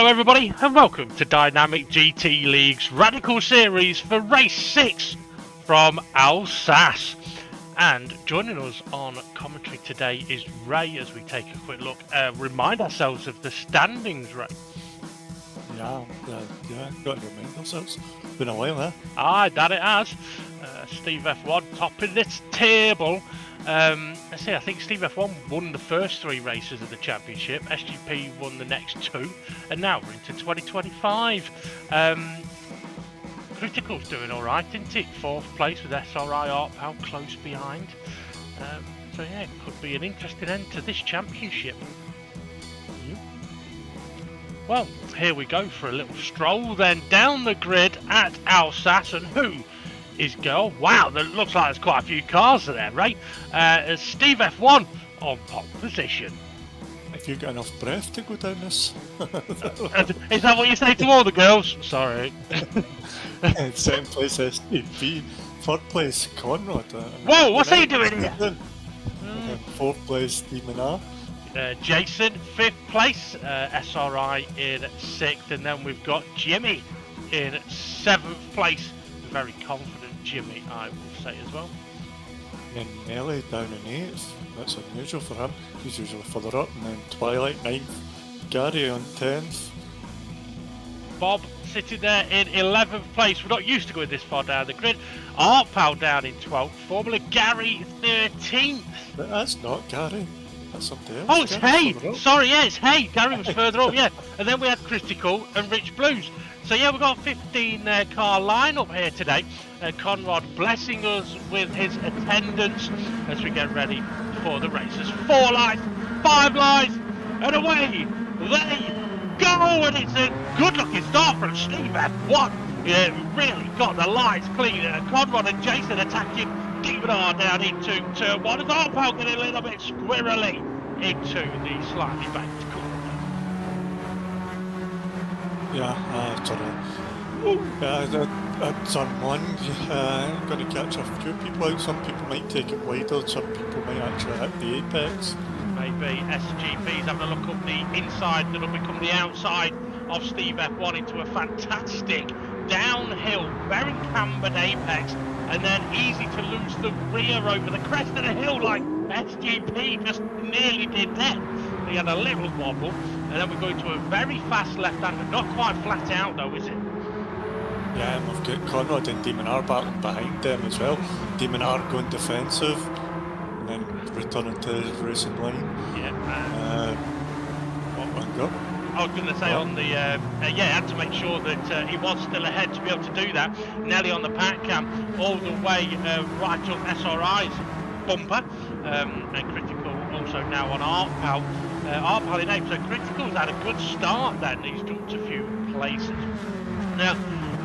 Hello everybody and welcome to Dynamic GT League's Radical Series for Race 6 from Alsace. And joining us on commentary today is Ray as we take a quick look, remind ourselves of the standings, Ray. Yeah, got to remind ourselves. Been a while, huh? Aye, that it has. Steve F1 topping this table. I think Steve F1 won the first 3 races of the championship. SGP won the next 2, and now we're into 2025. Critical's doing all right, isn't it? 4th place with SRI Arpal close behind. So yeah, it could be an interesting end to this championship. Well, here we go for a little stroll then down the grid at Alsace, and who is girl? Wow, there looks like there's quite a few cars there, right? Steve F1 on pole position. If you got enough breath to go down this. Is that what you say to all the girls? Sorry. Second place STP, 3rd place Conrad. Whoa, what's he doing here? 4th place Demon R. Jason, 5th place, SRI in 6th, and then we've got Jimmy in 7th place. Very confident Jimmy, I will say as well. And Nelly down in 8th. That's unusual for him. He's usually further up. And then Twilight 9th. Gary on 10th. Bob sitting there in 11th place. We're not used to going this far down the grid. Arpal down in 12th. Formula Gary 13th. But that's not Gary. That's something else. Oh, it's Hay. Sorry, yeah, it's Hay. Gary was further up, yeah. And then we had Critical and Rich Blues. So yeah, we've got a 15 car lineup here today. Conrad blessing us with his attendance as we get ready for the races. 4 lights, 5 lights, and away they go! And it's a good-looking start from Steve F1. Yeah, really got the lights clean. Conrad and Jason attacking Demon R down into turn 1. As Arpal getting a little bit squirrely into the slightly banked corner. Yeah, at turn 1, going to catch a few people out. Some people might take it wider, some people might actually hit the apex. Maybe SGP's having a look up the inside that'll become the outside of Steve F1 into a fantastic downhill, very cambered apex, and then easy to lose the rear over the crest of the hill like SGP just nearly did then. He had a little wobble, and then we're going to a very fast left-hander, not quite flat out though, is it? Yeah, and we've got Conrad and Demon R battling behind them as well. Demon R going defensive, and then returning to his racing line. Yeah. Go. I was going to say on the, had to make sure that he was still ahead to be able to do that. Nelly on the pack cam, all the way right up SRI's bumper, and Critical also now on Arpal. Arpal in 8th, so Critical's had a good start then, he's jumped a few places. Now,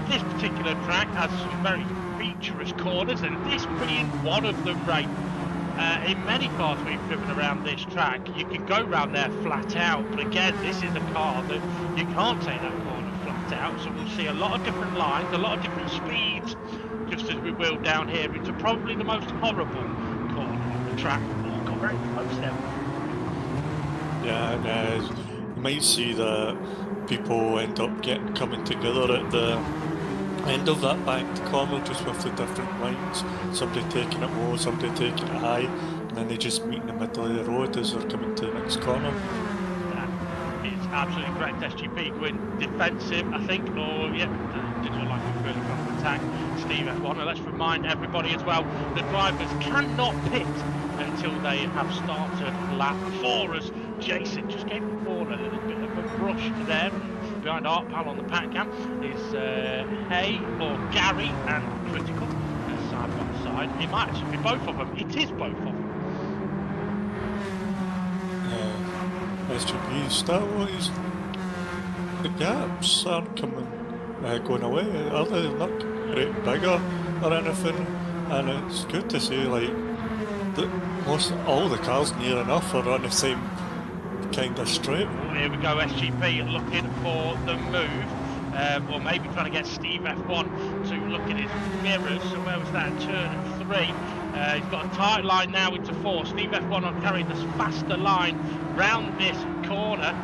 this particular track has some very featurous corners, and this being one of them, Ray. In many cars we've driven around this track, you can go round there flat out, but again, this is a car that you can't take that corner flat out, so we'll see a lot of different lines, a lot of different speeds, just as we will down here into probably the most horrible corner on the track. Oh, got very close there. Yeah, and you might see that people end up coming together at the end of that banked corner just with the different lines. Somebody taking it low, somebody taking it high, and then they just meet in the middle of the road as they're coming to the next corner. That is absolutely correct. SGP going defensive, I think, or didn't look like a further front attack. Steve F1, and let's remind everybody as well, the drivers cannot pit until they have started lap 4 as Jason just gave the corner a little bit of a brush there. Behind Arpal on the pack cam is Hay or Gary and Critical side by side. It might actually be both of them. It is both of them. SGP still is the gaps aren't going away. They're not great bigger or anything, and it's good to see like that most all the cars near enough are on the same kind of straight. Oh, here we go, SGP looking for the move, or maybe trying to get Steve F1 to look at his mirrors. So where was that? Turn 3. He's got a tight line now into 4. Steve F1 on carrying this faster line round this corner.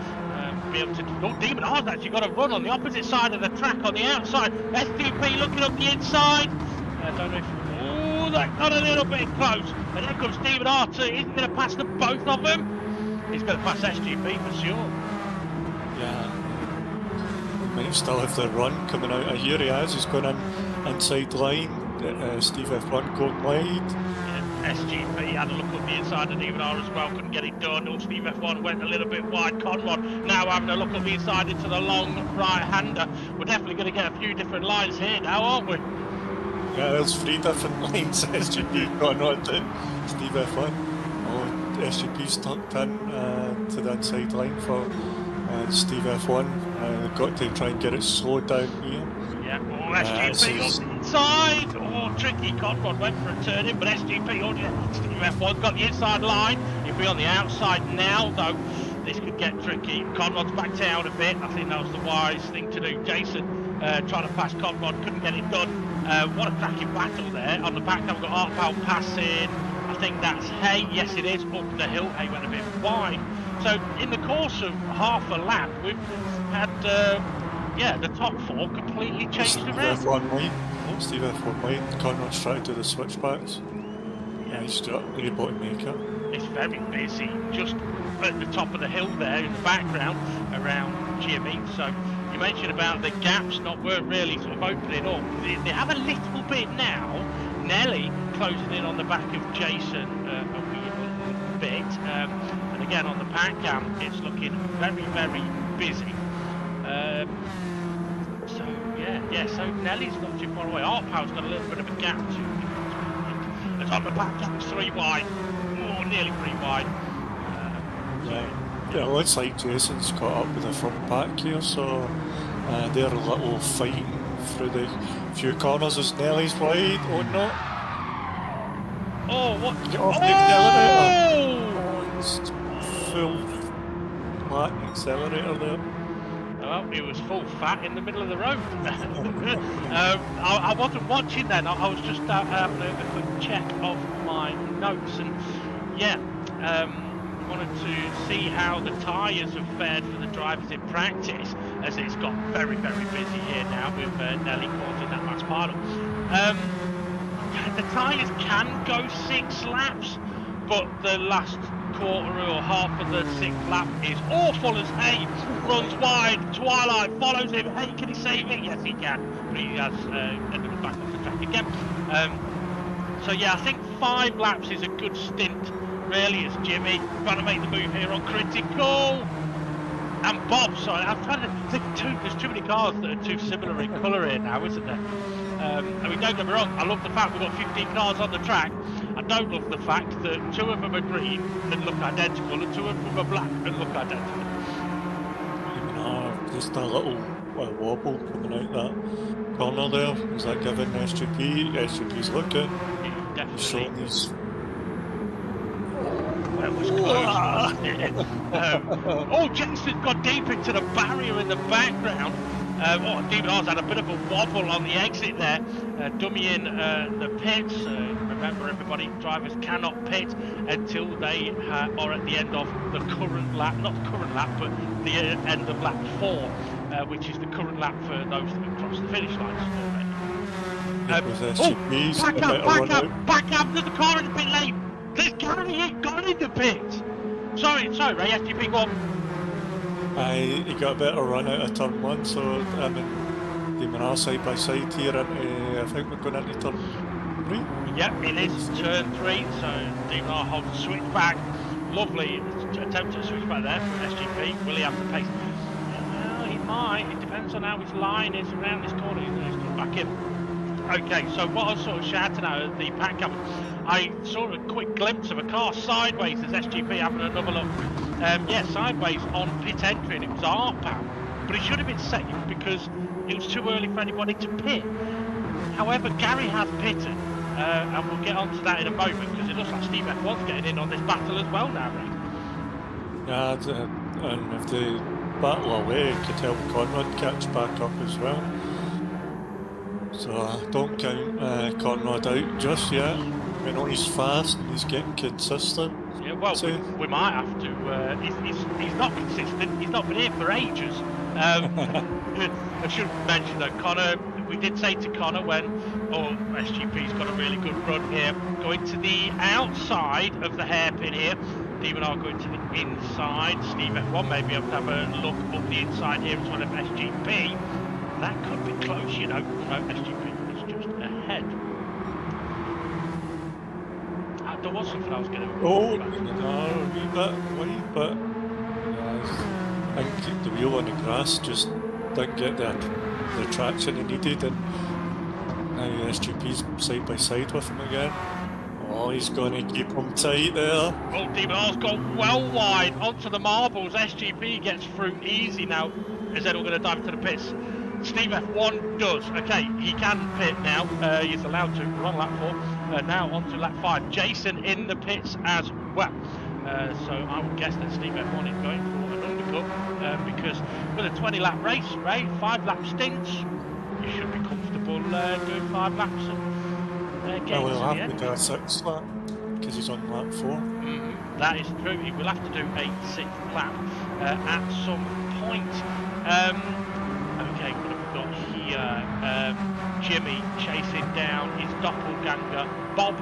be able to... Oh, Demon R's actually got a run on the opposite side of the track, on the outside. SDP looking up the inside. I don't know if... Oh, that got a little bit close. And then comes Demon R too. He's going to pass the both of them. He's going to pass SGP for sure. Yeah. He might still have the run coming out. Here he is. He's going in inside line. Steve F1 going wide. SGP had a look up the inside of Demon R as well, couldn't get it done. Oh, Steve F1 went a little bit wide. Conrad now having a look up the inside into the long right-hander. We're definitely going to get a few different lines here now, aren't we? Yeah, there's 3 different lines. SGP going on to Steve F1. Oh, SGP's tucked in to the inside line for Steve F1. Got to try and get it slowed down here. Yeah, oh, SGP on the inside. Oh, tricky. Conrad went for a turn in, but SGP, oh, yeah, Steve F1 got the inside line. He'll be on the outside now, though. This could get tricky. Conrad's backed out a bit. I think that was the wise thing to do. Jason trying to pass Conrad, couldn't get it done. What a cracking battle there. On the back, I've got Arpal passing. I think that's Hay. Yes, it is. Up the hill. Hay went a bit wide. So, in the course of half a lap, we've had... yeah, the top 4 completely changed around. Steve F1 lane. Conrad's trying to do the switchbacks. Yeah, he's still able to make it. It's very busy, just at the top of the hill there in the background around Jimmy. So you mentioned about the gaps weren't really sort of opening up. They have a little bit now. Nelly closing in on the back of Jason a wee bit. And again on the pack cam, it's looking very, very busy. So Nelly's not too far away. Arpow's got a little bit of a gap too. It's on the back gap, 3 wide. Oh, nearly 3 wide. Yeah, it looks like Jason's caught up with the front pack here, so they're a little fighting through the few corners as Nelly's wide. Oh no! Oh, what? Get off the accelerator! Oh, it's full flat accelerator there. Well, it was full fat in the middle of the road. I wasn't watching then. I was just having a quick check of my notes, and yeah, wanted to see how the tyres have fared for the drivers in practice, as it's got very, very busy here now with Nelly caught in that last pile. The tyres can go 6 laps, but the last quarter or half of the 6th lap is awful as Hay runs wide. Twilight follows him. Hay, can he save it? Yes, he can, but he has ended up back off the track again. So yeah, I think 5 laps is a good stint, really, as Jimmy trying to make the move here on critical. And Bob, sorry, I'm trying to think there's too many cars that are too similar in colour here now, isn't there? I mean, don't get me wrong, I love the fact we've got 15 cars on the track. I don't love the fact that 2 of them are green and look identical, and 2 of them are black and look identical. Just a little wobble coming out that corner there. Is that giving SGP? SGP's looking. Yeah, definitely. He's showing his... Well, it was close, wasn't it? Oh, Jason's got deep into the barrier in the background. Demon R's had a bit of a wobble on the exit there, dummying the pits. Remember, everybody, drivers cannot pit until they are at the end of the current lap, not the current lap, but the end of lap 4, which is the current lap for those that have crossed the finish lines already. Back up, there's a car in the pit lane. There's Gary gone in the pit. Sorry, Ray, SGP, go on. He got a better run out of turn 1, so I mean, Demon R side by side here, and I think we're going into turn 3. Yep, it is turn 3, so Demon R holds the switch back. Lovely attempt at a switch back there from SGP. Will he have the pace? Well, he might. It depends on how his line is around this corner. He's come back in. Okay, so what I was sort of shouting out at the pack up, I saw a quick glimpse of a car sideways as SGP having another look. Yeah, sideways on pit entry, and it was Arpal. But it should have been safe because it was too early for anybody to pit. However, Gary has pitted, and we'll get onto that in a moment because it looks like Steve F1's getting in on this battle as well now, Ray. Yeah, and if they battle away, you could help Conrad catch back up as well. So don't count Conrad out just yet. I know he's fast and he's getting consistent. Yeah, well, See? we might have to. He's not consistent. He's not been here for ages. I should mention that Connor. We did say to Connor when, SGP's got a really good run here, going to the outside of the hairpin here. Steve and I are going to the inside. Steve F1 may be able to have a look up the inside here as well of SGP. That could be close, you know. No, SGP is just ahead. There was something I was going to. Oh, no, a wee bit. Yeah, I think the wheel on the grass just didn't get the traction it needed, and now SGP's side by side with him again. Oh, he's going to keep him tight there. Oh, Demon R's gone well wide onto the marbles. SGP gets through easy now. Is Edel going to dive into the pits? Steve F1 does. Okay, he can pit now. He's allowed to. We're on lap 4. Now on to lap 5. Jason in the pits as well. So I would guess that Steve F1 is going for an undercut because with a 20 lap race, Ray, 5 lap stints, you should be comfortable doing 5 laps and getting Well, to he'll the have end. to do a 6th lap because he's on lap 4. That is true. He will have to do a 6th lap at some point. Okay, what have we got here? Jimmy chasing down his doppelganger, Bob.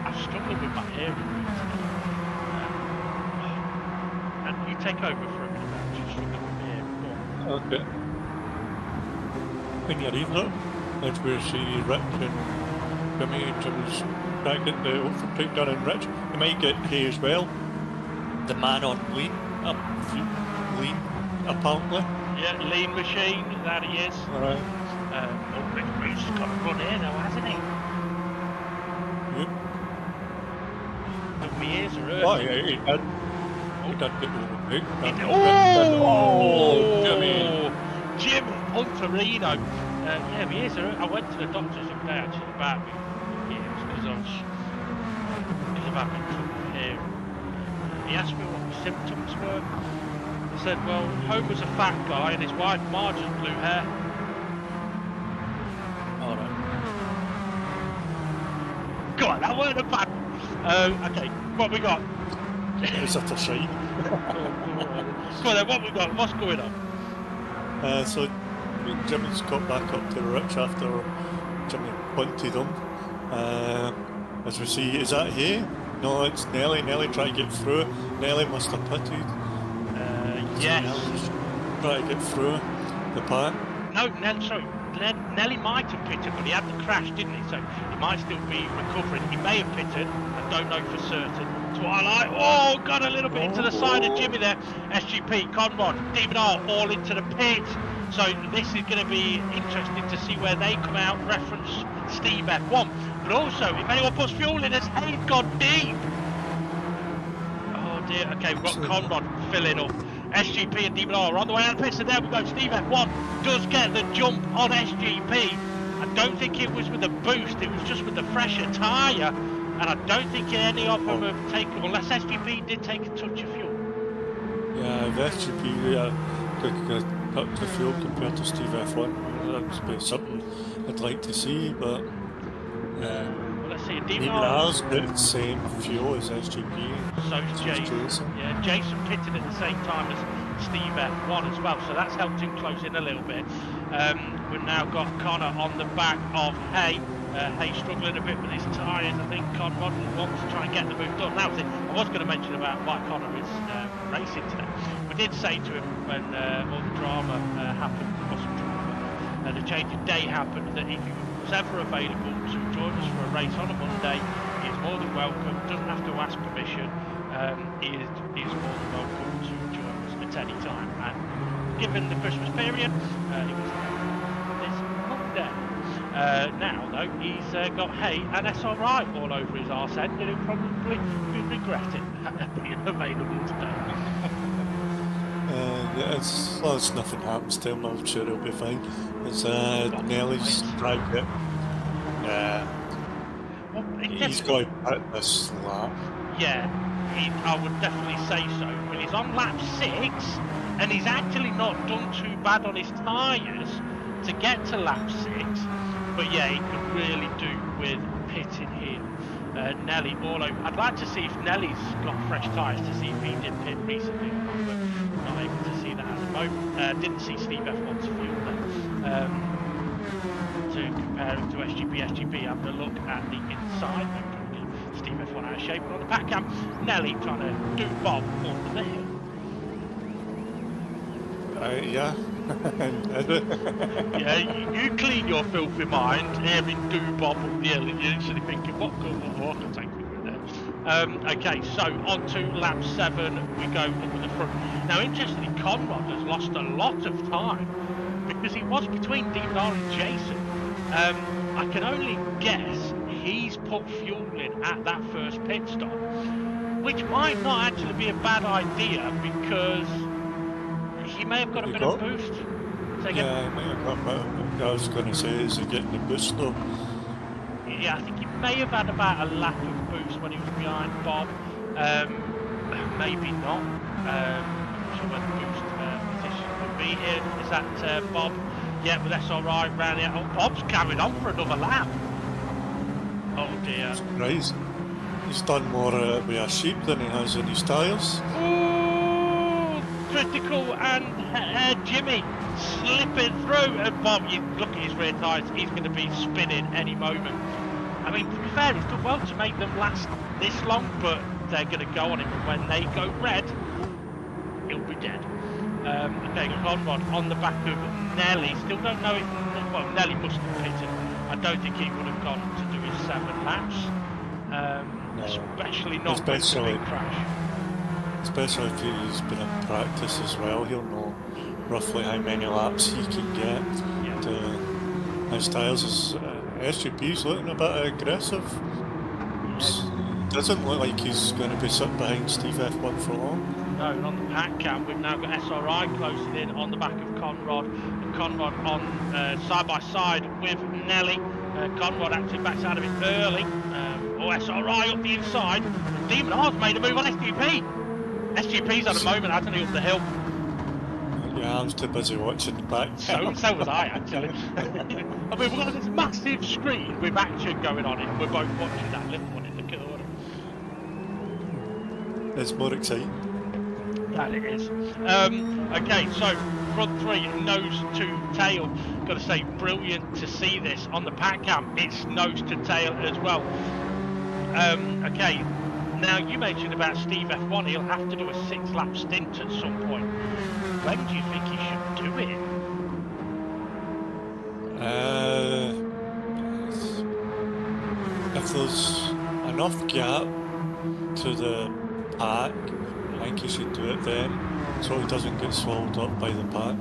I'm struggling with my hearing. And you take over for a minute. I'm just struggling with my hearing. Go on. Okay. When you're either, that's where see Rick and Jimmy and Jimmy's trying to get the overtake done, and Rich, you might get Kay as well. The man on lean, apparently. Yeah, lean machine, that he is. Alright. Rich Bruce has got a run here though, hasn't he? Yep. But my ears are hurting. Oh, yeah, he did. He did get overtake. Oh, Jimmy. Jimmy Punterino. Yeah, my ears are hurting. I went to the doctors the other day actually about my ears because I've had trouble hearing. He asked me what my symptoms were. I said, well, Homer's a fat guy and his wife Marge has blue hair. Alright. God, that weren't a bad one. Okay, what we got? Is that a shite? Go on then, what we got? What's going on? So Jimmy's got back up to the Rich after Jimmy punted him. As we see, is that Hay? No, it's Nelly. Nelly trying to get through. Nelly must have pitted. Yes. Trying to get through the pack. No, Nelly might have pitted, but he had the crash, didn't he? So he might still be recovering. He may have pitted, I don't know for certain. Twilight, got a little bit into the side of Jimmy there. SGP, Conrad, Demon R, all into the pit. So this is going to be interesting to see where they come out. Reference Steve F1. But also, if anyone puts fuel in, has Hayes gone deep? Oh dear, okay, we've got Conrad filling up. SGP and Demon R are on the way out of the pit, so there we go. Steve F1 does get the jump on SGP. I don't think it was with the boost, it was just with the fresher tyre. And I don't think any of them have taken, unless SGP did take a touch of fuel. Yeah, if SGP took up the fuel compared to Steve F1, that would be something I'd like to see, but well, let's see, Demon R's got the same fuel as SGP. So is Jason. Yeah, Jason pitted at the same time as Steve F1 as well, so that's helped him close in a little bit. We've now got Connor on the back of Hay. Hay struggling a bit with his tyres. I think Conrad wants to try and get the move done. Now, I was going to mention about why Connor is racing today. We did say to him when all the drama happened, the change of day happened, that if he was ever available to join us for a race on a Monday, he is more than welcome, doesn't have to ask permission. He is more than welcome to join us at any time. And given the Christmas period, he was this Monday. Now, though, he's got Hay and SRI all over his arse end, and he'll probably be regretting being available today. As long as nothing happens to him, I'm sure he'll be fine. It's Nelly's dragged it. Well, he's got to put this lap. Yeah, I would definitely say so. But he's on lap 6, and he's actually not done too bad on his tyres to get to lap 6. But yeah, he could really do with pitting here. Nelly all over. I'd like to see if Nelly's got fresh tyres to see if he did pit recently or not, but not able to see that at the moment. Didn't see Steve F1's fuel there. To compare him to SGP, having a look at the inside. Steve F1 out of shape, but on the back cam, Nelly trying to do Bob under the hill. Yeah. Yeah, you clean your filthy mind, hearing do Bob on the hill, and you're actually thinking, what good I can take you there. Okay, so on to lap 7, we go up at the front. Now, interestingly, Conrad has lost a lot of time because he was between DMR and Jason. I can only guess he's put fuel in at that first pit stop, which might not actually be a bad idea because he may have got a bit of boost. Yeah, he may have got a bit. I was going to say, is he getting the boost though? Yeah, I think he may have had about a lap of boost when he was behind Bob. Maybe not. I'm not sure where the boost position would be here. Is that Bob? Yeah, with SRI round here. Oh, Bob's carried on for another lap. Oh dear. Surprise. He's done more with a sheep than he has in his tyres. Ooh, critical, and Jimmy slipping through. And Bob, you look at his rear tyres, he's going to be spinning any moment. I mean, to be fair, he's done well to make them last this long, but they're going to go on him. When they go red, he'll be dead. Okay, Conrad on the back of Nelly. Still don't know if, well, Nelly must have pitted. I don't think he would have gone to do his 7 laps. No. Especially not with the big crash. Especially if he's been in practice as well, he'll know roughly how many laps he can get. Yeah. His tyres is SGP's looking a bit aggressive. It doesn't look like he's going to be sitting behind Steve F1 for long. No, and on the pack cam, we've now got SRI closing in on the back of Conrad. And Conrad on side by side with Nelly. Conrad actually backs out of it early. SRI up the inside. Demon R's made a move on SGP. SGP's had a moment, hasn't he, up the hill? Yeah, I was too busy watching the back. So was I, actually. I mean, we've got this massive screen with action going on it, and we're both watching that little one in the corner. It's more exciting. That it is. Okay, so front 3, nose to tail. Got to say, brilliant to see this on the pack cam. It's nose to tail as well. Okay, now you mentioned about Steve F1. He'll have to do a 6-lap stint at some point. When do you think he should do it? If there's enough gap to the pack, I think he should do it then, so he doesn't get swallowed up by the pack.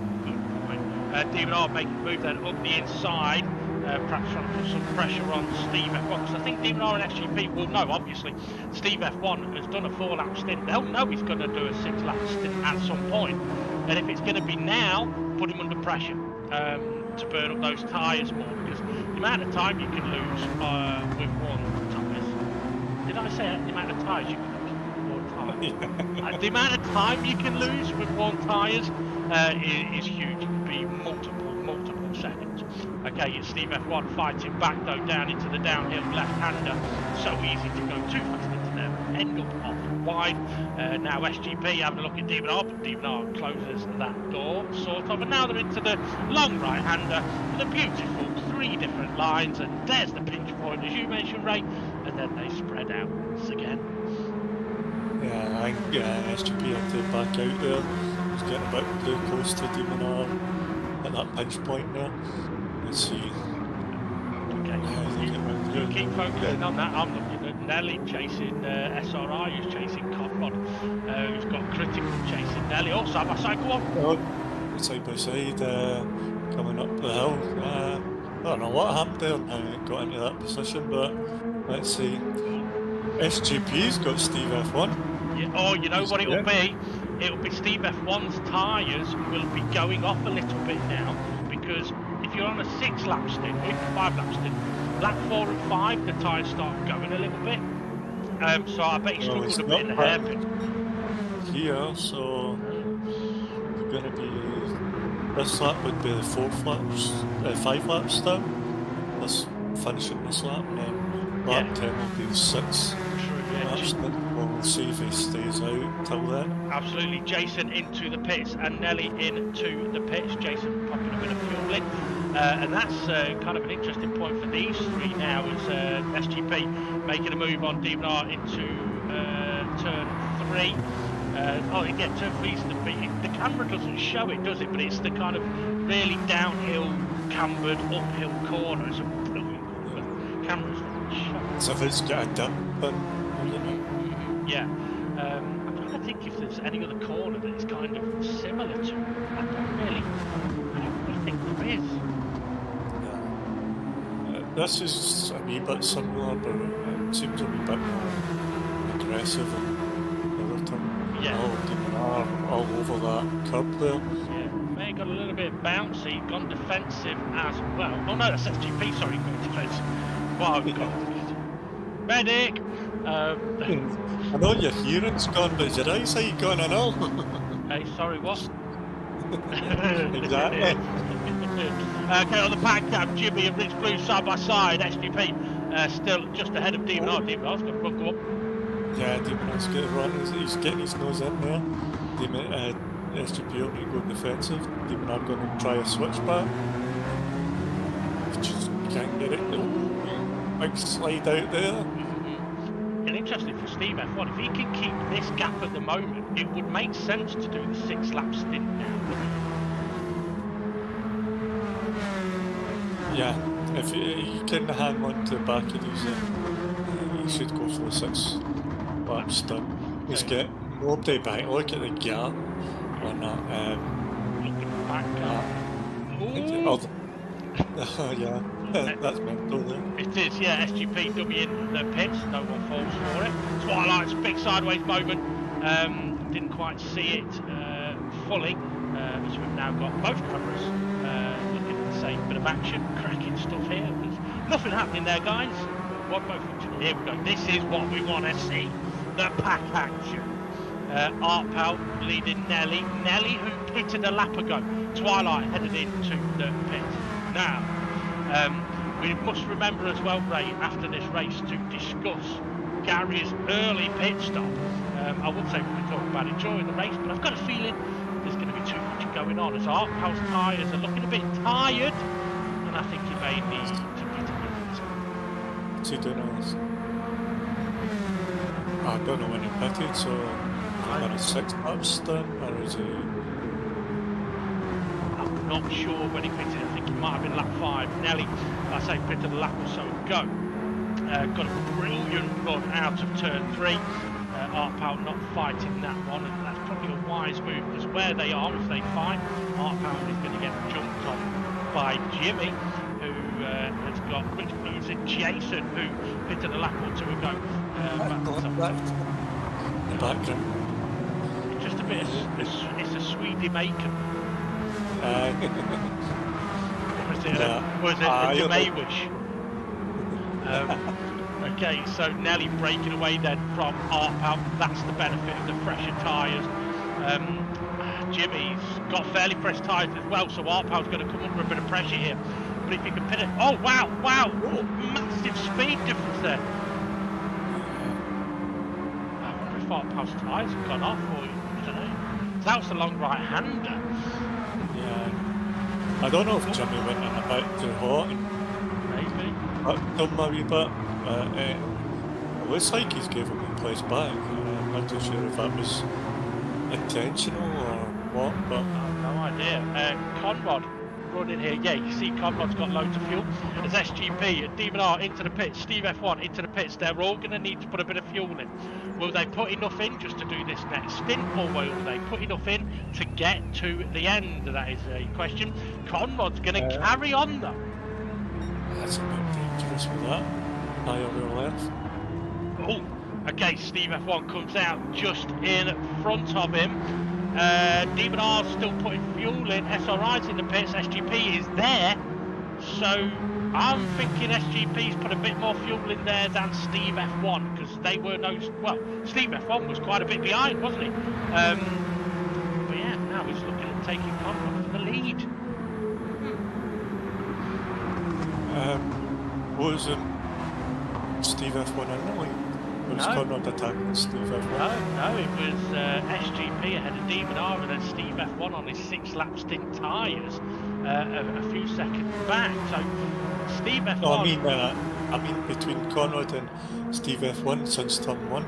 Demon R making a move then up the inside, perhaps trying to put some pressure on Steve F1, because I think Demon R and SGP will know, obviously. Steve F1 has done a 4-lap stint. They'll know he's going to do a 6-lap stint at some point, and if it's going to be now, put him under pressure to burn up those tyres more, because the amount of time you can lose with one tyres. Did I say the amount of tyres you can lose? The amount of time you can lose with one tyres is huge. It could be multiple seconds. Okay, it's Steve F1 fighting back though down into the downhill left-hander. So easy to go too fast into them. End up off wide. Now SGP having a look at Demon R, but Demon R closes that door, sort of. And now they're into the long right-hander with a beautiful 3 different lines. And there's the pinch point, as you mentioned, Ray. And then they spread out once again. Yeah, I think SGP had to back out there. He's getting a bit too close to Demon R at that pinch point there. Let's see. Okay, you keep focusing on that. I'm looking at Nelly chasing SRI, who's chasing Conrad, who's got critical chasing Nelly. Oh, side by side, go on. Side by side, coming up the hill. I don't know what happened there, how it got into that position, but let's see. SGP's got Steve F1. Yeah, oh, you know what it'll be? It'll be Steve F1's tyres will be going off a little bit now, because if you're on a 6-lap stint, or even 5-lap stint, lap 4 and 5, the tyres start going a little bit. So I bet he struggled a bit in the hairpin. Here, so it's going to be, this lap would be the 5 laps down. Let's finish it this lap, and then lap 10 will be 6. True, yeah. That's the, we'll see if he stays out till then. Absolutely. Jason into the pits and Nelly into the pits. Jason popping a bit of fuel in. And that's kind of an interesting point for these three now, is SGP making a move on DMR into turn 3. Again, turn 3's the camera doesn't show it, does it? But it's the kind of really downhill, cambered, uphill corner. It's a brilliant corner, but the camera's not showing. So if it's got a dip, then yeah. I'm trying to think if there's any other corner that is kind of similar to. I don't really think there is. this is a wee bit similar, but it seems a wee bit more aggressive and the other time. Yeah. All over that curb there. Yeah, may have got a little bit bouncy, gone defensive as well. Oh no, that's SGP, sorry, going defensive. Wow, God. Medic! I know your hearing's gone, but is your eyesight gone and all? Hey, sorry, what? Exactly. Okay, on the pack cab, Jimmy and Rich Blue side by side. SGP still just ahead of Demon R. Demon R's got to run, go up. Yeah, Demon R's got to run. He's getting his nose in there. SGP will need to go defensive. Demon R going to try a switchback. Just can't get it. Big slide out there. And interesting for Steve F1, if he can keep this gap at the moment, it would make sense to do the 6-lap stint now. Yeah, if he can hang on to the back of these, he should go for the 6-lap stint. He's got nobody back. Look at the gap on that. Look at the back gap. Yeah. That's mental there. It is, yeah. SGP dummy in the pits, no one falls for it. Twilight's big sideways moment. Didn't quite see it fully, as we've now got both cameras looking at the same bit of action. Cracking stuff here. There's nothing happening there, guys. What both function? Here we go. This is what we want to see. The pack action. Art Pal leading Nelly. Nelly, who pitted a lap ago. Twilight headed into the pit. Now, we must remember as well, Ray, after this race to discuss Gary's early pit stop. I would say we could talk about enjoying the race, but I've got a feeling there's going to be too much going on as Art Pal's tyres are looking a bit tired, and I think he may need to pit again. What's he doing on this? I don't know when he pitted, so on a 6-lap stint, or is he? I'm not sure when he pitted. I think he might have been lap 5. Nelly, I say, pitted a lap or so ago. Got a brilliant run out of turn 3. Art Pal not fighting that one, and that's probably a wise move, because where they are, if they fight, Art Pal is going to get jumped on by Jimmy, who has got Rich Blues and Jason, who pitted a lap or 2 ago. The background. Just a bit of, it's a Swede Jamaican. Was it a Jamaiwish? Okay, so Nelly breaking away then from Art Pal. That's the benefit of the fresher tyres. Jimmy's got fairly fresh tyres as well, so Art Pal's going to come under a bit of pressure here. But if he can pin it, oh wow, oh, massive speed difference there. I wonder if Art Pal's tyres have gone off, or I don't know. That was the long right-hander. Yeah, I don't know if Jimmy went in a bit too hot. Maybe. Done a wee bit. It looks like he's gave him the place back. I'm not too sure if that was intentional or what, but no idea. Conrad running here. Yeah, you see Conrad's got loads of fuel. There's SGP and Demon R into the pits, Steve F1 into the pits. They're all going to need to put a bit of fuel in. Will they put enough in just to do this next stint, or will they put enough in to get to the end? That is a question. Conrad's going to carry on though. That's a bit dangerous with that. High over the left. Oh, okay, Steve F1 comes out just in front of him. Demon R's still putting fuel in. SRI's in the pits. SGP is there. So I'm thinking SGP's put a bit more fuel in there than Steve F1, because they were Steve F1 was quite a bit behind, wasn't he? But yeah, now he's looking at taking Conrad for the lead. Wasn't Steve Steve F1 in the lead? It was No. Conrad attacking Steve F1. No, it was SGP ahead of Demon R and then Steve F1 on his 6-lap stint tyres a few seconds back. So Steve F1. No, I mean between Conrad and Steve F1 since turn 1.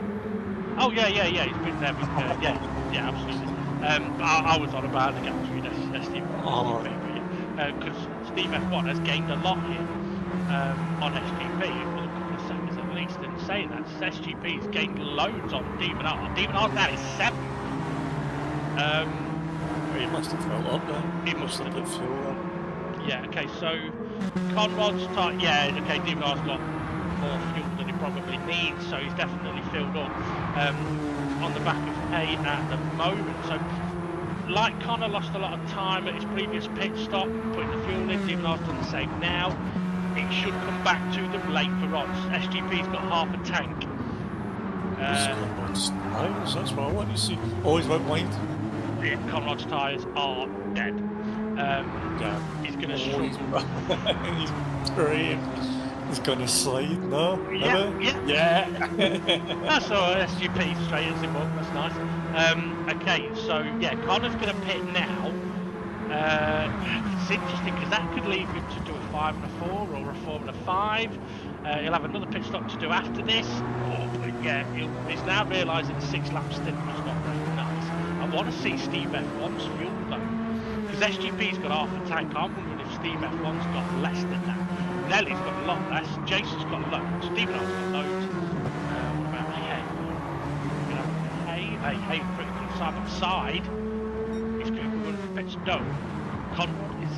Oh yeah. He's been there. Yeah, absolutely. I was on about the gap between Steve Oh. and because Steve F1 has gained a lot here on SGP. For a couple of seconds at least, and saying that SGP's gained loads on Demon R. Demon R's now is 7th. He must have felt up there. He must have. Put fuel on. Yeah, okay, so Conrod's time, yeah, okay, Demon R's got more fuel than he probably needs, so he's definitely filled up on the back of Hay at the moment. So, like Connor lost a lot of time at his previous pit stop, putting the fuel in, Demon R's done the same now. It should come back to them later on. SGP's got half a tank. Conrad's tyres, that's what I want to see. Always went wide. Conrod's tyres are dead. Yeah. He's going to struggle. He's great. He's going to slide, no? Yeah. That's all right, SGP straight as it was, that's nice. Okay, so yeah, Connor's going to pit now. It's interesting because that could leave him to do a 5 and a 4 or a 4 and a 5. He'll have another pit stop to do after this. But yeah, he's now realising the 6-lap stint was not very nice. I want to see Steve F1's fuel though, because SGP's got half a tank. I'm wondering if Steve F1's got less than that. Nelly's got a lot less. Jason's got loads. Steve R's got loads. What about Hay? Hay pretty good side by side. He's going to run for pits. No, Conrad is.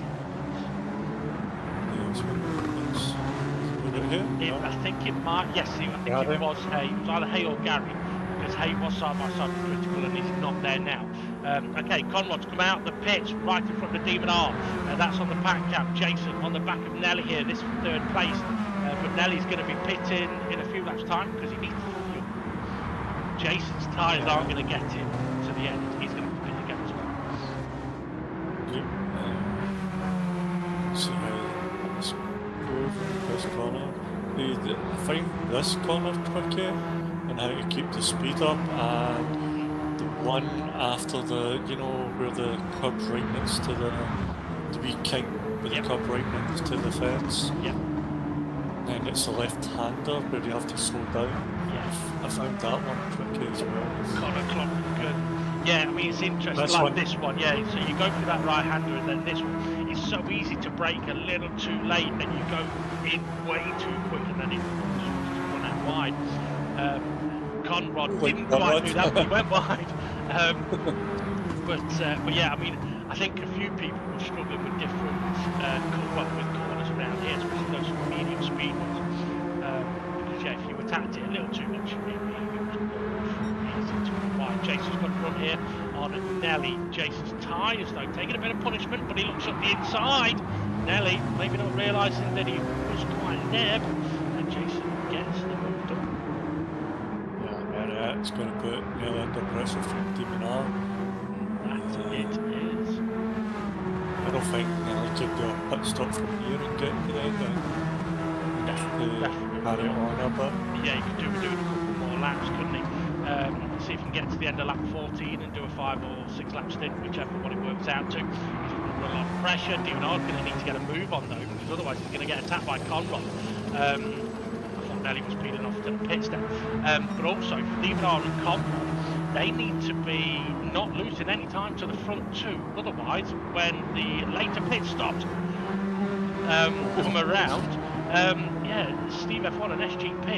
I think it might. Yes, I think it was Hay. It was either Hay or Gary, because Hay was side by side with Critical, and he's not there now. Okay, Conrod's come out the pits right in front of Demon R. That's on the pack cap. Jason on the back of Nelly here. This for 3rd place, but Nelly's going to be pitting in a few laps' time because he needs to fuel. Jason's tyres aren't going to get him to the end. He's going to be pitting again as well. See how this goes, this corner. I find this corner tricky and how to keep the speed up, and the one after the, where the curb's right next to the wee king with the curb right next to the fence. Yep. Then it's the left-hander where you have to slow down. Yes. I found that one tricky as well. Corner clock, good. Yeah, I mean it's interesting, This like one. this one, yeah, so you go through that right-hander and then this one. It's so easy to brake a little too late and you go in way too quick and then it run out wide. Conrad didn't quite do that, but he went wide. But yeah, I mean, I think a few people were struggling with different with corners around here, especially those medium speed ones. Because yeah, if you attacked it a little too much, it was easy to run wide. Jason's got to run here on Nelly. Jason's tyres though, taking a bit of punishment, but he looks up the inside. Nelly, maybe not realising that he was quite neb, and Jason gets the move done. Yeah, it's going to put Nelly under pressure from Demon R. That it is. I don't think Nelly could do a pit stop from here and get to the end. Definitely. Carry it on a bit. Yeah, he could do a couple more laps, couldn't he? See if he can get to the end of lap 14 and do a 5 or 6 lap stint, whichever one it works out to. He's under a lot of pressure. Demon R's going to need to get a move on though, because otherwise he's going to get attacked by Conrad. I thought Nelly was speeding off to the pit stop. But also, for Demon R and Conrad, they need to be not losing any time to the front two. Otherwise, when the later pit stops come around, yeah, Steve F1 and SGP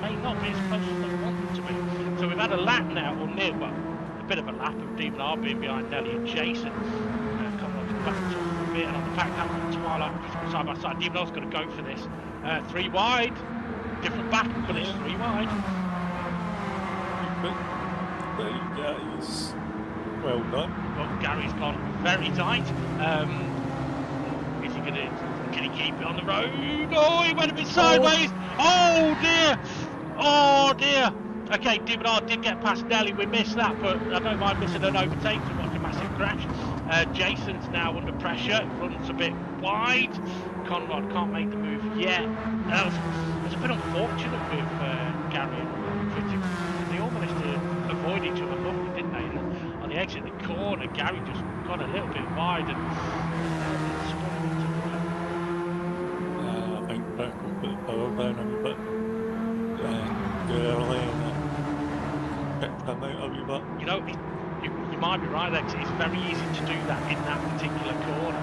may not be as close as they want them to be. So we've had a lap now, or near, well, a bit of a lap of Demon R being behind Nelly and Jason. Conrad's back to a bit, and on the pack now from Twilight, side by side. Demon R's going to go for this. 3 wide, different back, but it's 3 wide. But yeah, he's well done. Well, Gary's gone very tight. Is he going to? Can he keep it on the road? Oh, he went a bit sideways. Oh dear. Oh dear. Okay, Demon R did get past Nelly. We missed that, but I don't mind missing an overtake to watch a massive crash. Jason's now under pressure. Runs a bit wide. Conrad can't make the move yet. There's a a bit unfortunate with Gary and Critical. They all managed to avoid each other lovely, didn't they? And on the exit of the corner, Gary just got a little bit wide and spun him into the road. I think Beck will put the power down a wee bit early and picked him out a wee bit. You know, you might be right there, 'cause it's very easy to do that in that particular corner,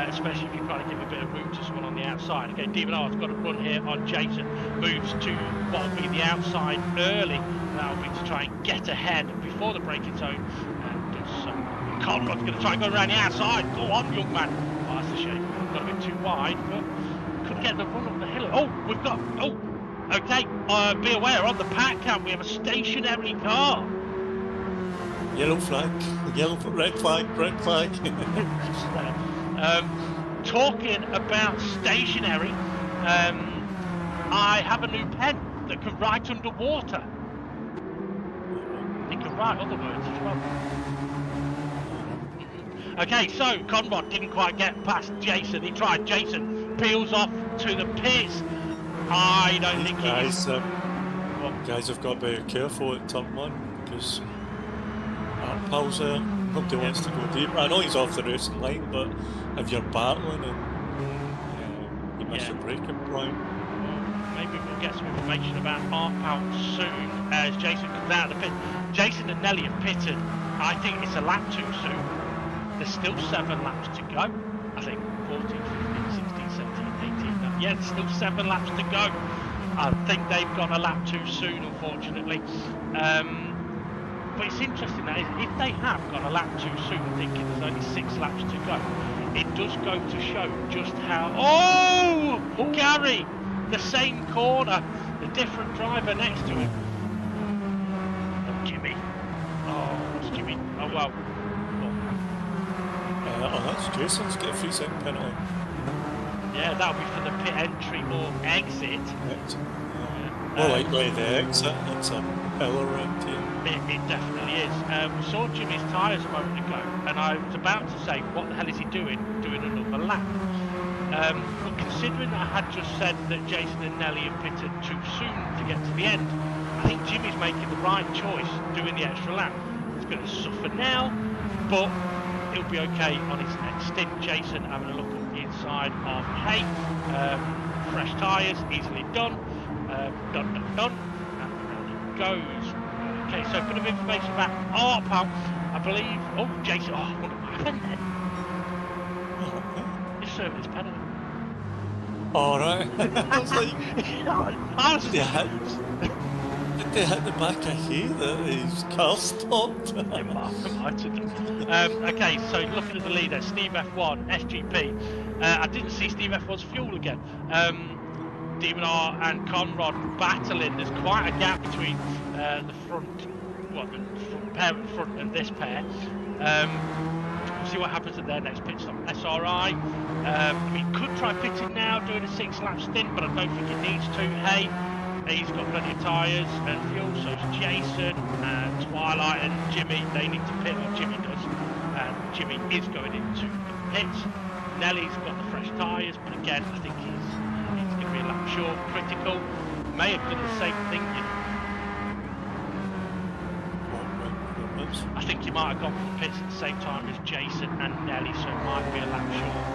especially if you're trying to give a bit of room to someone on the outside. Okay, Demon R's got a run here on Jason, moves to what will be the outside early. That will be to try and get ahead before the braking zone, and does so. Conrod's going to try and go around the outside. Go on, young man. Oh, that's a shame. Got a bit too wide, but couldn't get the run up the hill. Oh, we've got. Oh, okay. Be aware, on the pack cam we have a stationary car. Yellow flag, red flag. Talking about stationary, I have a new pen that can write underwater. It can write other words as well. Okay, so Conrad didn't quite get past Jason. He tried. Jason peels off to the pits. I don't think he is. Guys have got to be careful at turn 1 because Paul's there. Nobody wants to go deep. I know he's off the racing line, but if you're battling and you miss your braking point. Maybe we'll get some information about Arpal soon as Jason comes out of the pit. Jason and Nelly have pitted. I think it's a lap too soon. There's still 7 laps to go. I think 14, 15, 16, 17, 18. Yeah, there's still 7 laps to go. I think they've gone a lap too soon, unfortunately. But it's interesting that if they have gone a lap too soon, thinking there's only 6 laps to go, it does go to show just how... Oh! Gary! The same corner, the different driver next to him. Oh, Jimmy. Oh, it's Jimmy. Oh, well. That's Jason's got a 3-second penalty. Yeah, that'll be for the pit entry or exit. More likely the exit. It's a pillar around here. It definitely is. We saw Jimmy's tyres a moment ago, and I was about to say, what the hell is he doing? Doing another lap. But considering that I had just said that Jason and Nelly have pitted too soon to get to the end, I think Jimmy's making the right choice doing the extra lap. He's going to suffer now, but he'll be okay on his next stint. Jason having a look at the inside of Hay. Fresh tyres, easily done. Done. And around it goes. Okay, so a bit of information about Arpal, I believe. Oh, Jason. Oh, I wonder what happened then. He's serving his penalty. Alright. I was like, did they hit the back of Hay that his car stopped? Okay, so looking at the leader, Steve F1, SGP. I didn't see Steve F1's fuel again. Demon R and Conrad battling. There's quite a gap between the front pair at the front and this pair. We'll see what happens at their next pit stop. SRI. We could try pitting now, doing a 6-lap stint, but I don't think it needs to. Hey, he's got plenty of tyres and fuel, so it's Jason and Twilight and Jimmy. They need to pit, or Jimmy does. And Jimmy is going into the pits. Nelly's got the fresh tyres, but again, I think he's going to be a lap short. Critical may have done the same thing, you know. I think he might have gone for the pits at the same time as Jason and Nelly, so it might be a lap short.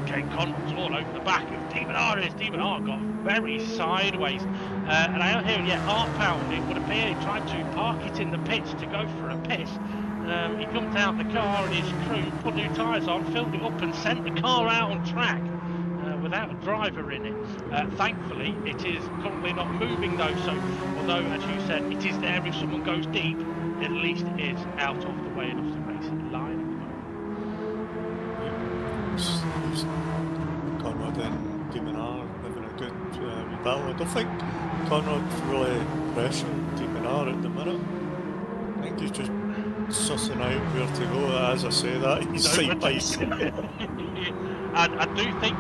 Okay, Conrad's all over the back of Demon R. Demon R got very sideways. And I am hearing, Arpal, it would appear he tried to park it in the pits to go for a piss. He jumped out the car and his crew put new tyres on, filled it up and sent the car out on track without a driver in it. Thankfully, it is currently not moving though, so although, as you said, it is there if someone goes deep, at least it is out of the way enough to race in line. Conrad and Demon R having a good battle. I don't think Conrad's really pressuring Demon R at the minute. I think he's just sussing out where to go. As I say that, he's side by side. I do think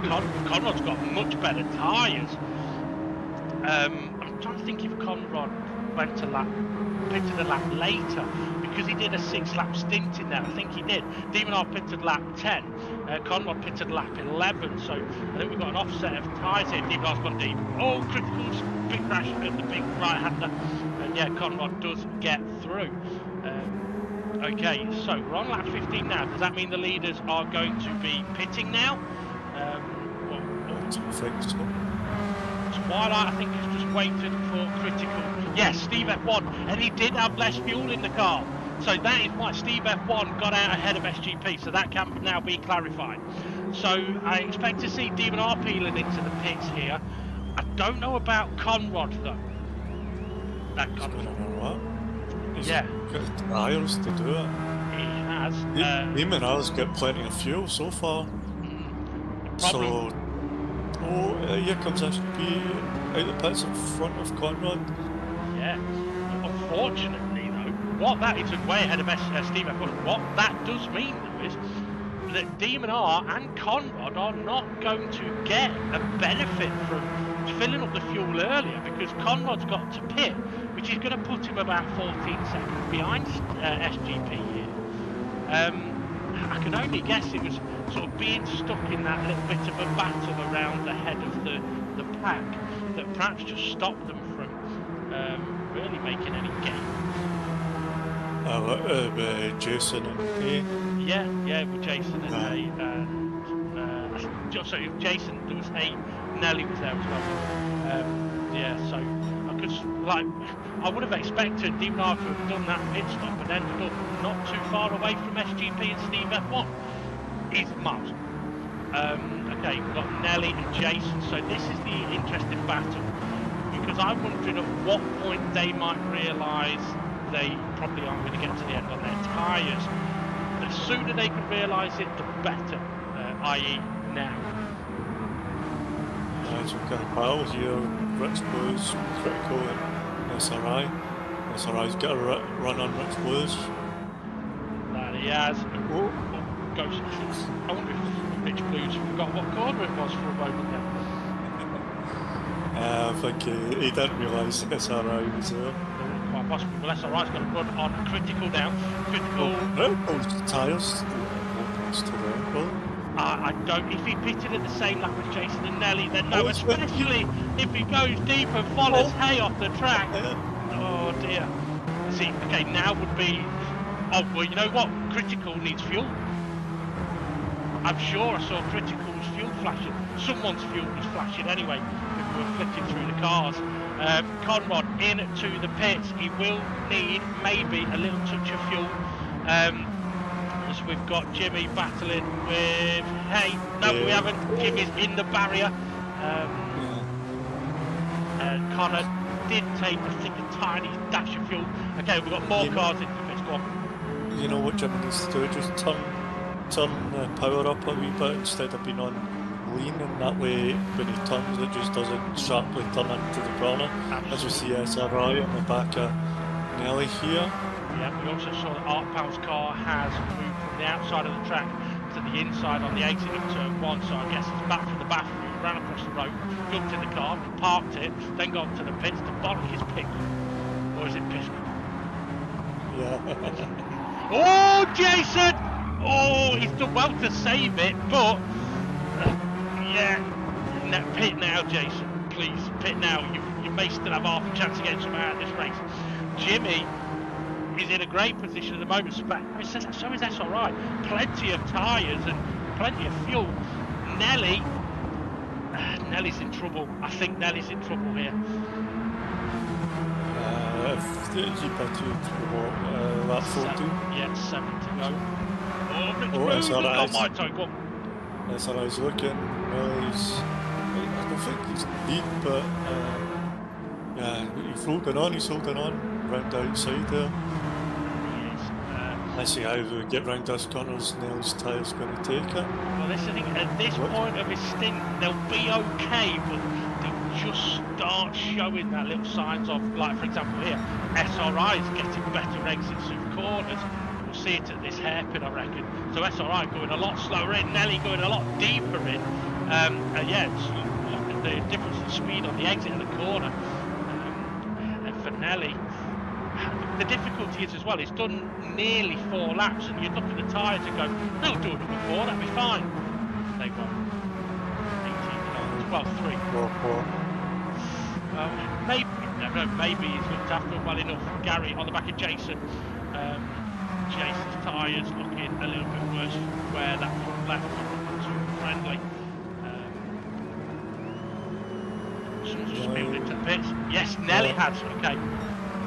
Conrad's got much better tyres. I'm trying to think if Conrad went pitted a lap later, because he did a 6-lap stint in there. I think he did. Demon R pitted lap 10. Conrad pitted lap 11. So I think we've got an offset of tyres here. Demon R's gone deep. Oh, criticals, big crash at the big right-hander, and yeah, Conrad does get through. Okay, so we're on lap 15 now. Does that mean the leaders are going to be pitting now? I don't think so. Twilight, I think, has just waited for critical. Yes, Steve F1, and he did have less fuel in the car. So that is why Steve F1 got out ahead of SGP, so that can now be clarified. So I expect to see Demon R peeling into the pits here. I don't know about Conrad, though. That Conrad. He's yeah. got tyres to do it. He has. Demon R's got plenty of fuel so far. So, here comes SGP out the pits in front of Conrad. Yeah. Unfortunately, though, what that is way ahead of Steve F1. What that does mean, though, is that Demon R and Conrad are not going to get a benefit from filling up the fuel earlier, because Conrad's got to pit, which is going to put him about 14 seconds behind SGP here. I can only guess it was sort of being stuck in that little bit of a battle around the head of the pack that perhaps just stopped them from really making any gain. Jason and A. Yeah, with Jason and A. And so if Jason, there was A, Nelly was there as well. Yeah, so I would have expected Demon R to have done that pit stop and ended up not too far away from SGP and Steve F1. He's miles. Okay, we've got Nelly and Jason, so this is the interesting battle, because I'm wondering at what point they might realise they probably aren't going to get to the end on their tyres. The sooner they can realise it, the better, i.e. now. So we've got a battle here, Rich Blues, Critical and SRI. SRI's got a run on Rich Blues. That he has. Goes. I wonder if Rich Blues forgot what corner it was for a moment there. I think he didn't realise SRI was there. Quite possibly. Well, SRI's going to run on Critical now. Critical. Those tyres to Red Bull. I don't. If he pitted at the same lap as Jason and Nelly, then no. Especially if he goes deep and follows Hay off the track. Oh dear. See, okay, now would be. Oh well, you know what? Critical needs fuel. I'm sure I saw Critical's fuel flashing. Someone's fuel was flashing anyway. People were flicking through the cars. Conrad into the pits. He will need maybe a little touch of fuel. As we've got Jimmy battling with Hay. No, we haven't. Jimmy's in the barrier. Connor did take a tiny dash of fuel. Okay, we've got more cars into the pits. Go on. You know what Jimmy needs to do? Just turn the power up a wee bit instead of being on lean, and that way when he turns it just doesn't sharply turn into the corner. Absolutely. As we see SRI on the back of Nelly here. Yeah, we also saw that Art Powell's car has moved from the outside of the track to the inside on the exit of turn 1, so I guess it's back from the bathroom, ran across the road, jumped in the car, parked it, then got to the pits to bollock his pick. Or is it Pisco? Yeah. Oh, Jason! Oh, he's done well to save it, but yeah, pit now, Jason. Please, pit now. You may still have half a chance of getting some out of this race. Jimmy is in a great position at the moment, but so is SRI. Plenty of tyres and plenty of fuel. Nelly's in trouble. I think Nelly's in trouble here. He better to lap 40. Yeah, 7 to go. SRI's looking. I don't think he's deep, but yeah, he's holding on round the outside there. Let's see how we get round this corner. Snell's tyre's going to take it. Well, this, I think, at this point of his stint, they'll be okay, but they'll just start showing that little signs of, like, for example, here, SRI is getting better exits of corners. We'll see it at this hairpin, I reckon. So SRI going a lot slower in, Nelly going a lot deeper in. Yeah, look at the difference in speed on the exit of the corner. Nelly. The difficulty is as well, he's done nearly 4 laps, and you look at the tyres and go, they'll do another 4, that'll be fine. They won't. 18 well, 3. Maybe he's looked after him well enough. Gary on the back of Jason. Jason's tyres looking a little bit worse where that front left wasn't too friendly. Someone's just spilled into the pits. Yes, Nelly has. Okay.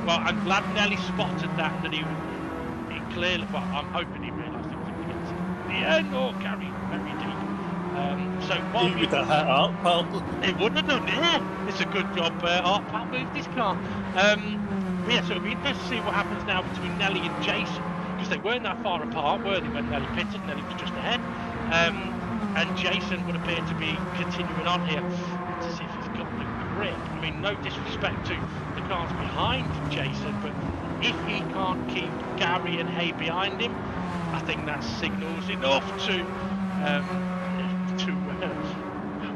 Well, I'm glad Nelly spotted that he clearly. Well, I'm hoping he realised it was going to get to the end. Or Gary very deep. So while He would have hit Art Pal. It wouldn't have done. Yeah, it's a good job. Art Pal moved his car. Yeah, so it'll be interesting to see what happens now between Nelly and Jason, because they weren't that far apart, were they, when Nelly pitted? Nelly was just ahead. And Jason would appear to be continuing on here to see if he's got the grip. I mean, no disrespect to the cars behind Jason, but if he can't keep Gary and Hay behind him, I think that signals enough to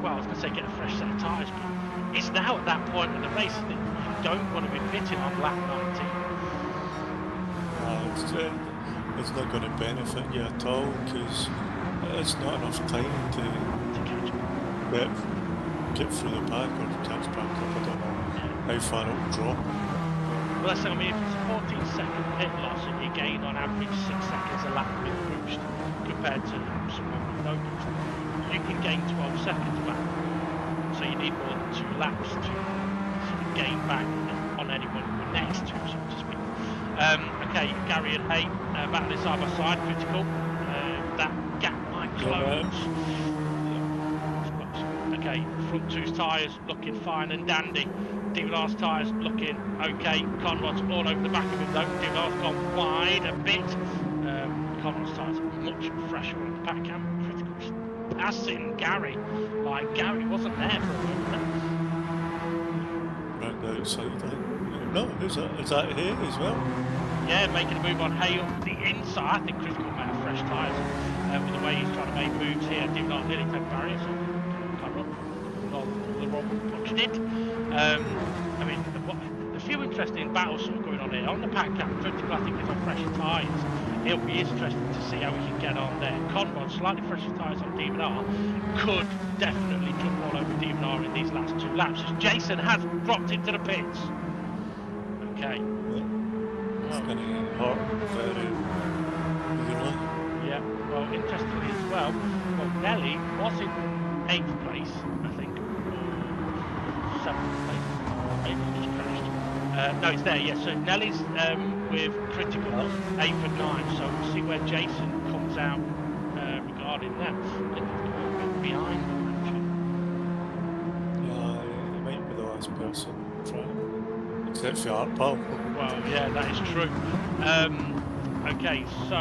well, I was going to say get a fresh set of tyres, but it's now at that point in the race that you don't want to be pitting on lap 19. It's not going to benefit you at all, because it's not enough time to catch up. Get through the pack or catch back up. I don't know how far it will drop. Well, I mean, if it's a 14-second pit loss and you gain on average 6 seconds a lap with boost compared to someone with no boost, you can gain 12 seconds back. So you need more than 2 laps to sort of gain back on anyone you're next to, so to speak. Okay, Gary and Hay battling side by side, critical. That gap might close. Okay, front two's tyres looking fine and dandy. Divinar's tyres looking okay. Conrod's all over the back of him though. Divinar's gone wide a bit. Conrod's tyres are much fresher on the back cam. Critical's passing Gary. Like Gary wasn't there for a moment. Right outside. No, is that here as well? Yeah, making a move on Hay up the inside. I think Critical might have fresh tyres with the way he's trying to make moves here. Divinar nearly took barriers. The wrong punched it. I mean, a few interesting battles sort of going on here. On the pack cam, Critical I think is on fresher tyres. It'll be interesting to see how we can get on there. Conrod, slightly fresher tyres on Divinar, could definitely jump all over Divinar in these last 2 laps, as Jason has dropped into the pits. Okay. It's going to get hot very early. Yeah, well, interestingly as well, Nelly was in 8th place, I think. 7th place. Maybe it just crashed. No, it's there, yes. So Nelly's with Critical, 8th and 9th. So we'll see where Jason comes out regarding that. I think he's going a bit behind them, actually. Yeah, he might be the last person trying. Except for Art Pal. Well, yeah, that is true. Okay, so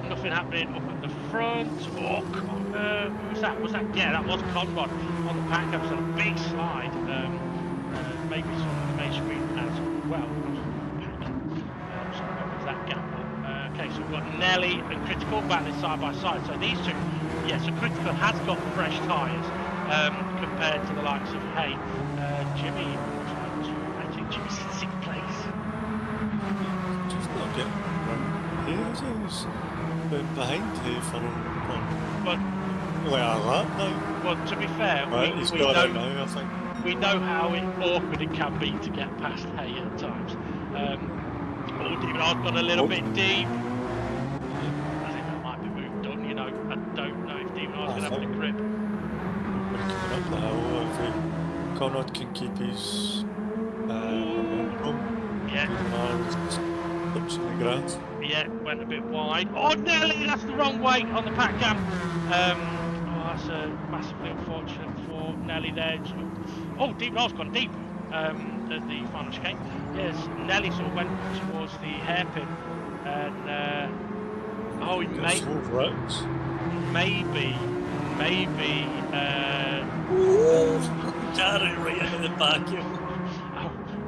nothing happening up at the front. Oh, who was that? Yeah, that was Conrod on the pack. That was a big slide. Maybe some on the main screen as well. So where was that gap? Okay, so we've got Nelly and Critical battling side by side. So these two, yeah, so Critical has got fresh tyres compared to the likes of Hay. Jimmy, I think Jimmy's in 6th place. Just not getting right. He's been behind here for But like a lap now. well, to be fair, He's we got know it now, I think. we know how awkward it can be to get past Hay at times. Divinar's got a little bit deep. I think that might be moved done, you know. I don't know if Divinar's going to have the grip. We're coming up the hill. If Conrad can keep his momentum, Yeah. Dips in the grass. Yeah, went a bit wide. Oh, Nelly, that's the wrong way on the pack cam. That's massively unfortunate for Nelly there. Oh, Divinar's gone deep at the final chicane. Yes, Nelly sort of went towards the hairpin, and he maybe. Gary right into the back.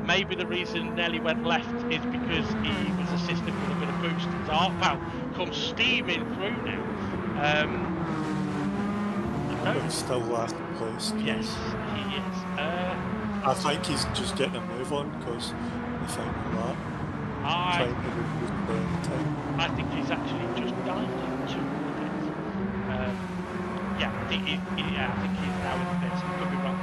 Maybe the reason Nelly went left is because he was assisted with a bit of boost. So Art Pal comes steaming through now. But still last place. Yes, he is. I think he's just getting a move on because the final lap. I Trying to reduce the time. I think he's actually just dived into the pits. Yeah, I think I think he's now in the pits. I could be wrong.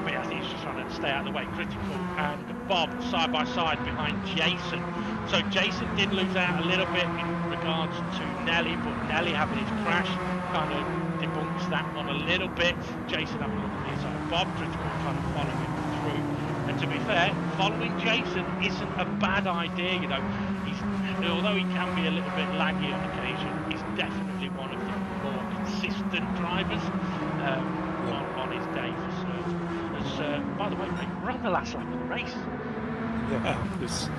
But yeah, I think he's just trying to stay out of the way. Critical and Bob side by side behind Jason. So Jason did lose out a little bit in regards to Nelly, but Nelly having his crash kind of debunks that one a little bit. Jason having a look at the inside of Bob, Critical kind of following through. And to be fair, following Jason isn't a bad idea, you know. Although he can be a little bit laggy on occasion, he's definitely one of the more consistent drivers on his day for certain. By the way, mate, we're on the last lap of the race. Yeah, it's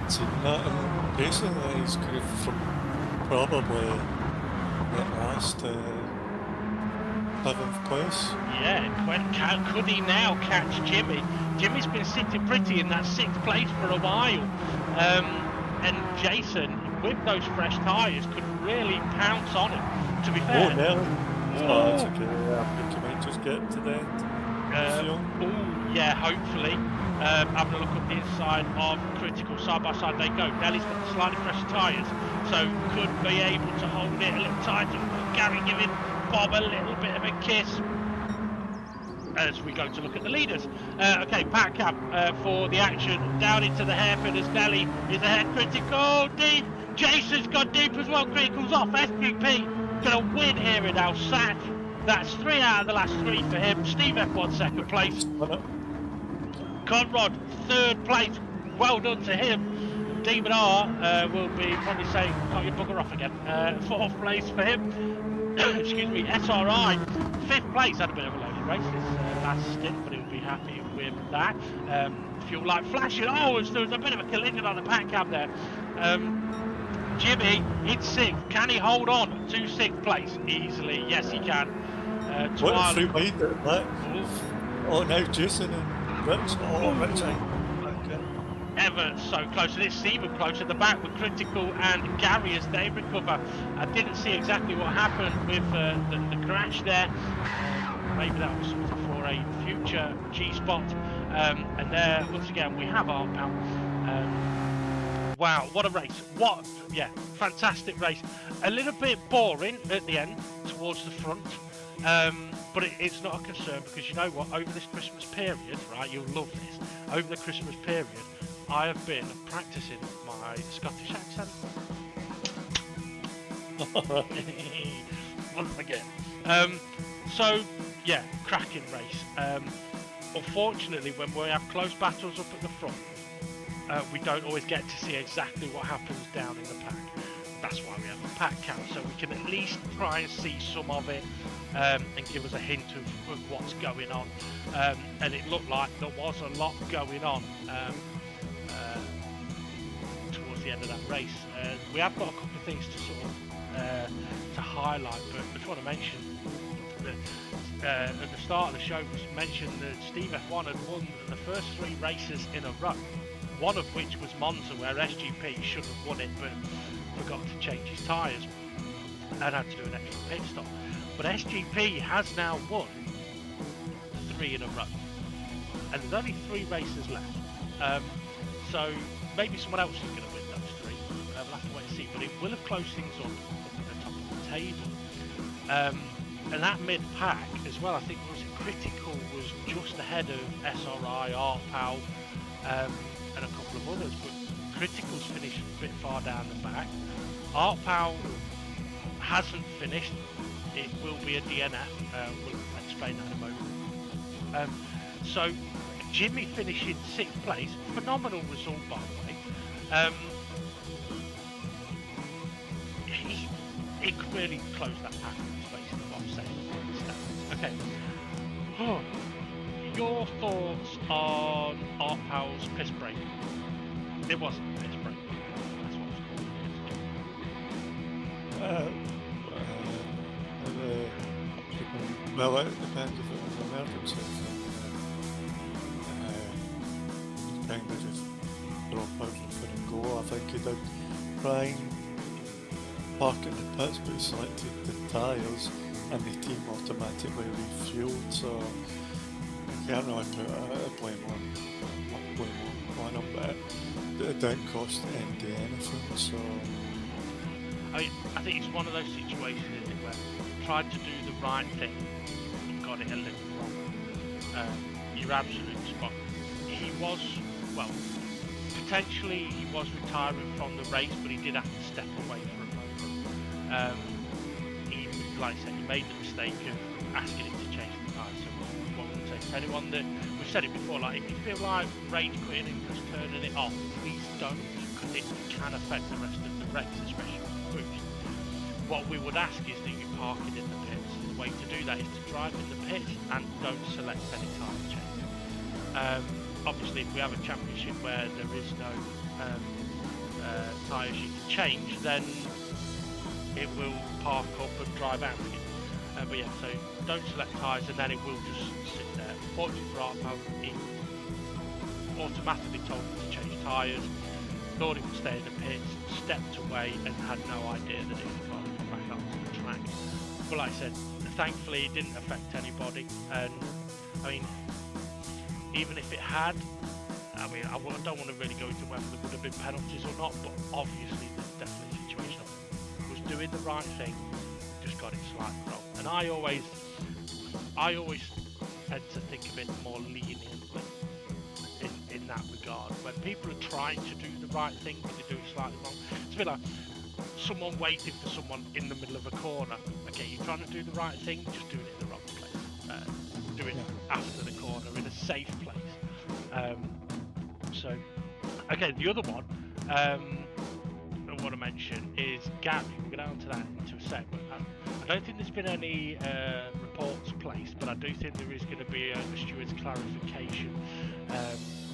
that and basically he's going from probably the last 7th place. Yeah, could he now catch Jimmy? Jimmy's been sitting pretty in that 6th place for a while. And Jason, with those fresh tyres, could really pounce on him. To be fair. Oh, Nelly. Oh, it's okay. I think he might just get to the end. Yeah, hopefully. Having a look at the inside of Critical, side by side they go. Nelly's got the slightly fresh tyres, so could be able to hold it a little tighter. Gary giving Bob a little bit of a kiss as we go to look at the leaders. Okay, Pat Cab for the action down into the hairpin as Nelly is ahead. Critical deep. Jason's got deep as well. Critical's off. SGP gonna win here in Alsace. That's 3 out of the last 3 for him. Steve F1 2nd place. Conrad 3rd place. Well done to him. Demon R will be probably saying, "Can't you bugger off again?" 4th place for him. Excuse me. SRI 5th place. Had a bit of a lonely race this last stint, but he'll be happy with that. Fuel light flashing. Oh, there was a bit of a collision on the pack cab there. Jimmy in 6th. Can he hold on to 6th place easily? Yes, he can. What through behind it? Oh, now Jason and Rich. Oh, Rich. Okay. Ever so close, and it's even closer at the back with Critical and Gary as they recover. I didn't see exactly what happened with the crash there. Maybe that was for a future G-spot. And there, once again, we have our pal. Wow, what a race. Fantastic race. A little bit boring at the end, towards the front. But it's not a concern because you know what, over this Christmas period, right, you'll love this, over the Christmas period, I have been practicing my Scottish accent. Once again. So, yeah, cracking race. Unfortunately, when we have close battles up at the front, we don't always get to see exactly what happens down in the pack. That's why we have a pack cam, so we can at least try and see some of it and give us a hint of what's going on. And it looked like there was a lot going on towards the end of that race. We have got a couple of things to sort of to highlight, but I just want to mention that at the start of the show was mentioned that Steve F1 had won the first 3 races in a row, one of which was Monza, where SGP should have won it but forgot to change his tyres and had to do an extra pit stop. But SGP has now won 3 in a row, and there's only 3 races left. So maybe someone else is going to win those 3. We'll have to wait and see, but it will have closed things up at the top of the table. And that mid-pack as well, I think Critical was just ahead of SRI, Artpal, and a couple of others, but Critical's finished a bit far down the back. Artpal hasn't finished. It will be a DNF. We'll explain that in a moment. So Jimmy finishing 6th place, phenomenal result by the way. He could really close that pack, is basically what I'm saying. Okay. Oh. Your thoughts on Artpal's piss break? It wasn't a piss break. That's what it's called. Well, it depends if it was an emergency. Kind of just drop out and go. I think he did try and park in the pits, but he selected the tyres and the team automatically refueled, so can't really put a blame on them, but it didn't cost MD anything, so... I mean, I think it's one of those situations, isn't it, where tried to do the right thing and got it a little wrong. You're absolutely spot. He was, well, potentially he was retiring from the race, but he did have to step away for a moment. He, like I said, he made the mistake of asking him to change the tyre. So what would say for anyone that, we've said it before, like if you feel like rage quitting and just turning it off, please don't, because it can affect the rest of the race, especially with boost. What we would ask is that you park it in the pits. The way to do that is to drive in the pits and don't select any tyre change. Obviously, if we have a championship where there is no tyres you can change, then it will park up and drive out again. But yeah, so don't select tyres and then it will just sit there. Fortunately for Arpo, he automatically told him to change tyres, thought he would stay in the pits, stepped away and had no idea that it was going to come back onto the track. But like I said, thankfully it didn't affect anybody, and I mean, even if it had, I mean, I don't want to really go into whether there would have been penalties or not, but obviously there's definitely a situation of was doing the right thing, just got it slightly wrong. And I always tend to think of it more leniently in that regard. When people are trying to do the right thing but they do it slightly wrong, it's a bit like someone waiting for someone in the middle of a corner. Okay, you're trying to do the right thing, just doing it in the wrong place. Do it after the corner in a safe place. So, okay, the other one I want to mention is Gary. We'll get on to that into a sec. But I don't think there's been any reports placed, but I do think there is going to be a steward's clarification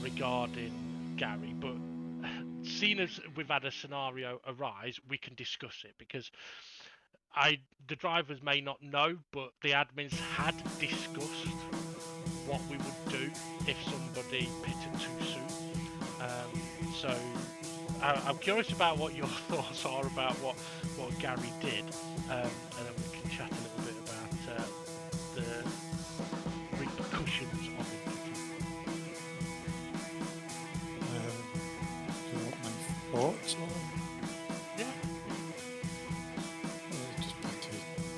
regarding Gary. But seeing as we've had a scenario arise, we can discuss it because the drivers may not know, but the admins had discussed what we would do if somebody pitted too soon. So I'm curious about what your thoughts are about what Gary did, and then we can chat a little bit about the repercussions of it. Do you want my thoughts on it? Yeah. Just been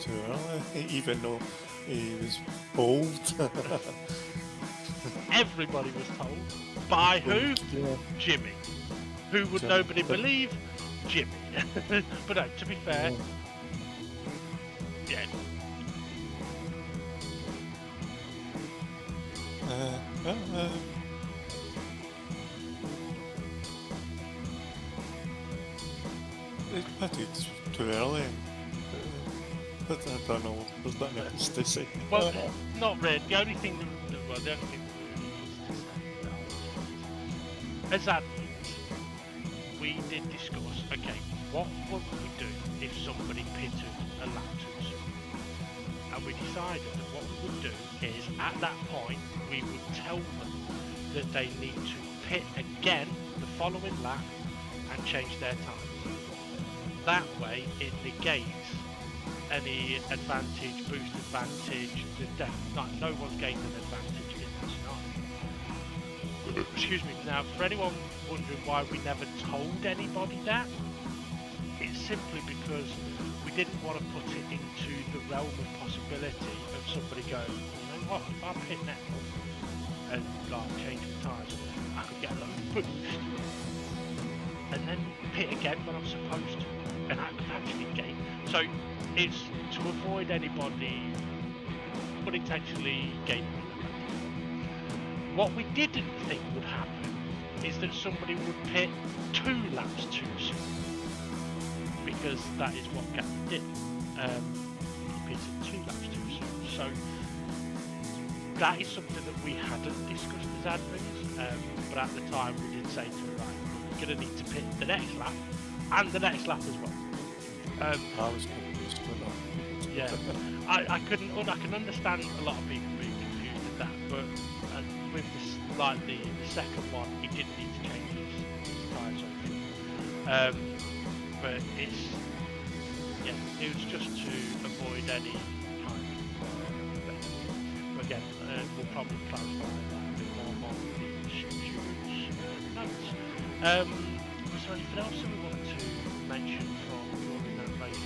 too early, even though he was bold. Everybody was told. By who? Yeah. Jimmy. Who would nobody believe? Jimmy. But no, to be fair, yeah. It's pity it's too early. But I don't know. There's nothing else to say. Well, not really. The only thing that as admins, we did discuss, okay, what would we do if somebody pitted a lap too soon? And we decided that what we would do is, at that point, we would tell them that they need to pit again the following lap and change their times. That way, it negates any advantage, boost advantage, no one's gained an advantage in that scenario. Excuse me. Now, for anyone wondering why we never told anybody that, it's simply because we didn't want to put it into the realm of possibility of somebody going, you know what, if I pit now and like change the tyres, I could get a load of boost and then pit again when I'm supposed to, and I could actually gain. So it's to avoid anybody unintentionally gaining. What we didn't think would happen is that somebody would pit 2 laps too soon, because that is what Gary did. He pitted 2 laps too soon. So that is something that we hadn't discussed as admins, but at the time we did say to him, right, we're going to need to pit the next lap and the next lap as well. I was confused with that. Yeah, I can understand a lot of people being confused at that, but with the second one, he didn't need to change his tyres over. But it was just to avoid any kind of but again, we'll probably clarify that a bit more on the students' notes. Was there anything else that we want to mention from during that race?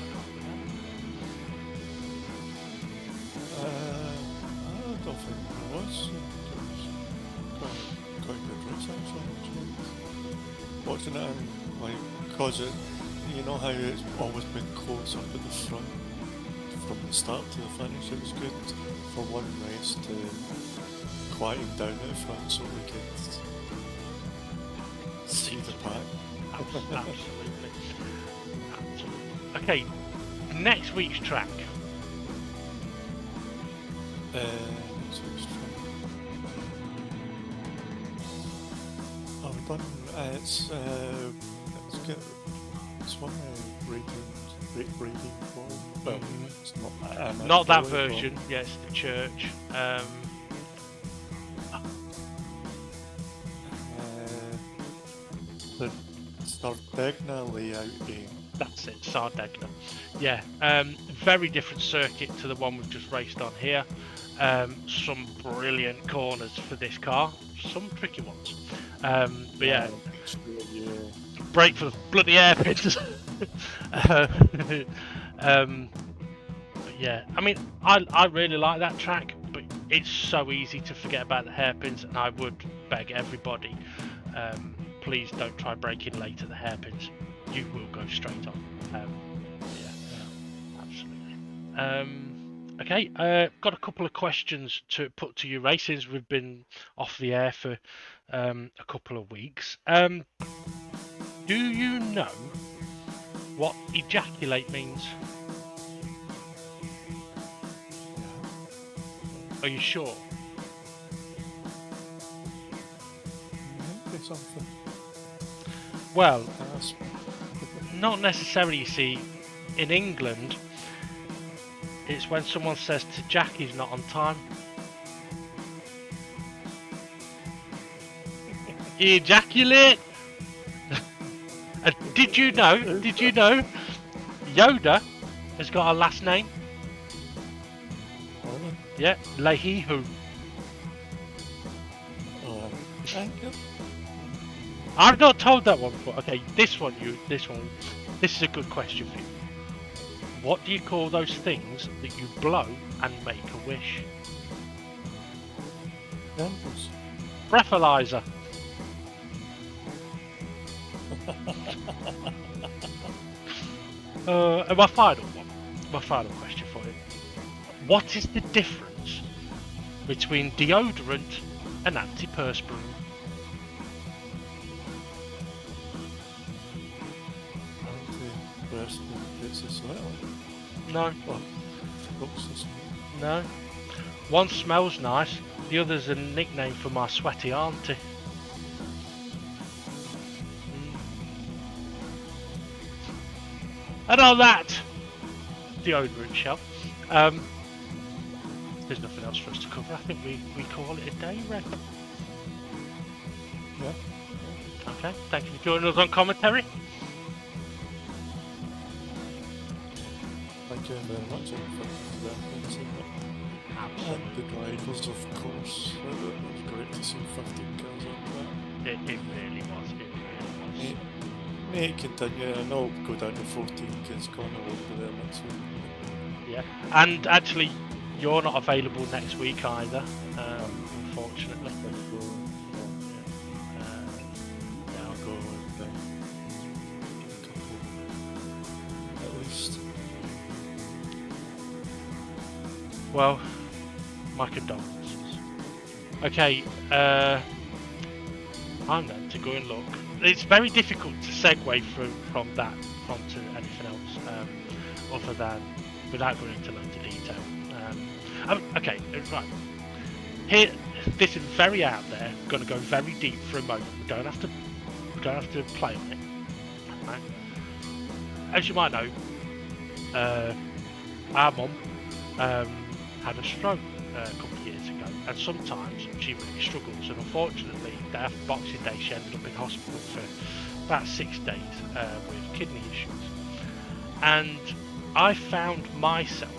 I don't think there was. It was quite a good race actually. Watching it and like, cause it, you know how it's always been close up at the front from the start to the finish. It was good for one race to quieten down at the front so we could see the pack. Absolutely. Okay, next week's track. Next week's track. Oh, we've done. It's good. It's one rating for. Well, it's Not that version. Yeah, it's the church. The Sardegna layout game. That's it, Sardegna. Yeah, very different circuit to the one we've just raced on here. Some brilliant corners for this car, some tricky ones. But yeah, brake for the bloody hairpins. Yeah, I mean, I really like that track, but it's so easy to forget about the hairpins, and I would beg everybody, please don't try braking late at the hairpins. You will go straight on. Yeah, absolutely. Okay, got a couple of questions to put to you, Ray, since we've been off the air for a couple of weeks. Do you know what ejaculate means? Are you sure? Maybe something. Well, not necessarily, you see. In England, it's when someone says to Jack he's not on time. Ejaculate! And did you know Yoda has got a last name? Yeah, Lehihu. I've not told that one before. Okay, this is a good question for you. What do you call those things that you blow and make a wish? Numbers. Breathalyzer. And my final question for you. What is the difference between deodorant and antiperspirant? Antiperspirant gets a smell. No. Well, looks a smell. No. One smells nice, the other's a nickname for my sweaty auntie. And on that deodorant shell, there's nothing else for us to cover. I think we call it a day, Red. Yeah. Okay, thank you for joining us on commentary. Thank you very much for that. And the drivers, of course. It was great to see 15 kills on that. It really was. May it continue, and I'll go down to 14 because Connor won't be there next week. Yeah, and actually, you're not available next week either, unfortunately. I'll go with at least. Well, my condolences. Okay, I'm going to go and look. It's very difficult to segue from that onto anything else, other than without going into loads of detail. Okay, right. Here, this is very out there. Going to go very deep for a moment. We don't have to play on it. Right? As you might know, our mum had a stroke a couple of years ago, and sometimes she really struggles. And unfortunately, after Boxing Day, she ended up in hospital for about 6 days with kidney issues. And I found myself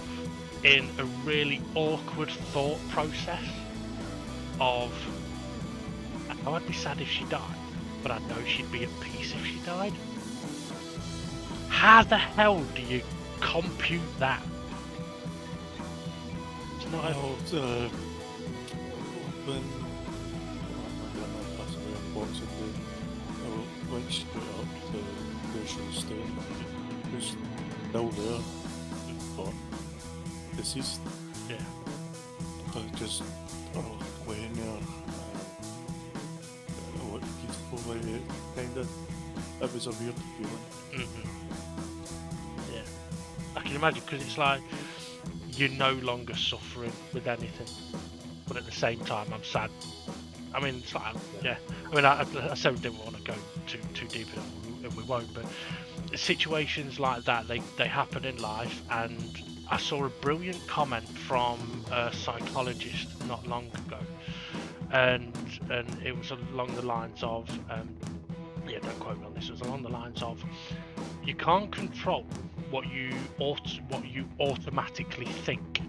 in a really awkward thought process of, oh, I'd be sad if she died, but I know she'd be at peace if she died. How the hell do you compute that? It's not when my grandma passed away on Boxing Day, I went straight up to where she was staying. It was still there, but deceased. Yeah. But just laying there, what peaceful way, kinda. It was a weird feeling. Yeah, I can imagine, because it's like you're no longer suffering with anything, but at the same time I'm sad. I mean, it's like, yeah. I mean, I said we didn't want to go too deep in it, and we won't. But situations like that, they happen in life. And I saw a brilliant comment from a psychologist not long ago, and it was along the lines of, yeah, don't quote me on this. It was along the lines of, you can't control what you automatically think.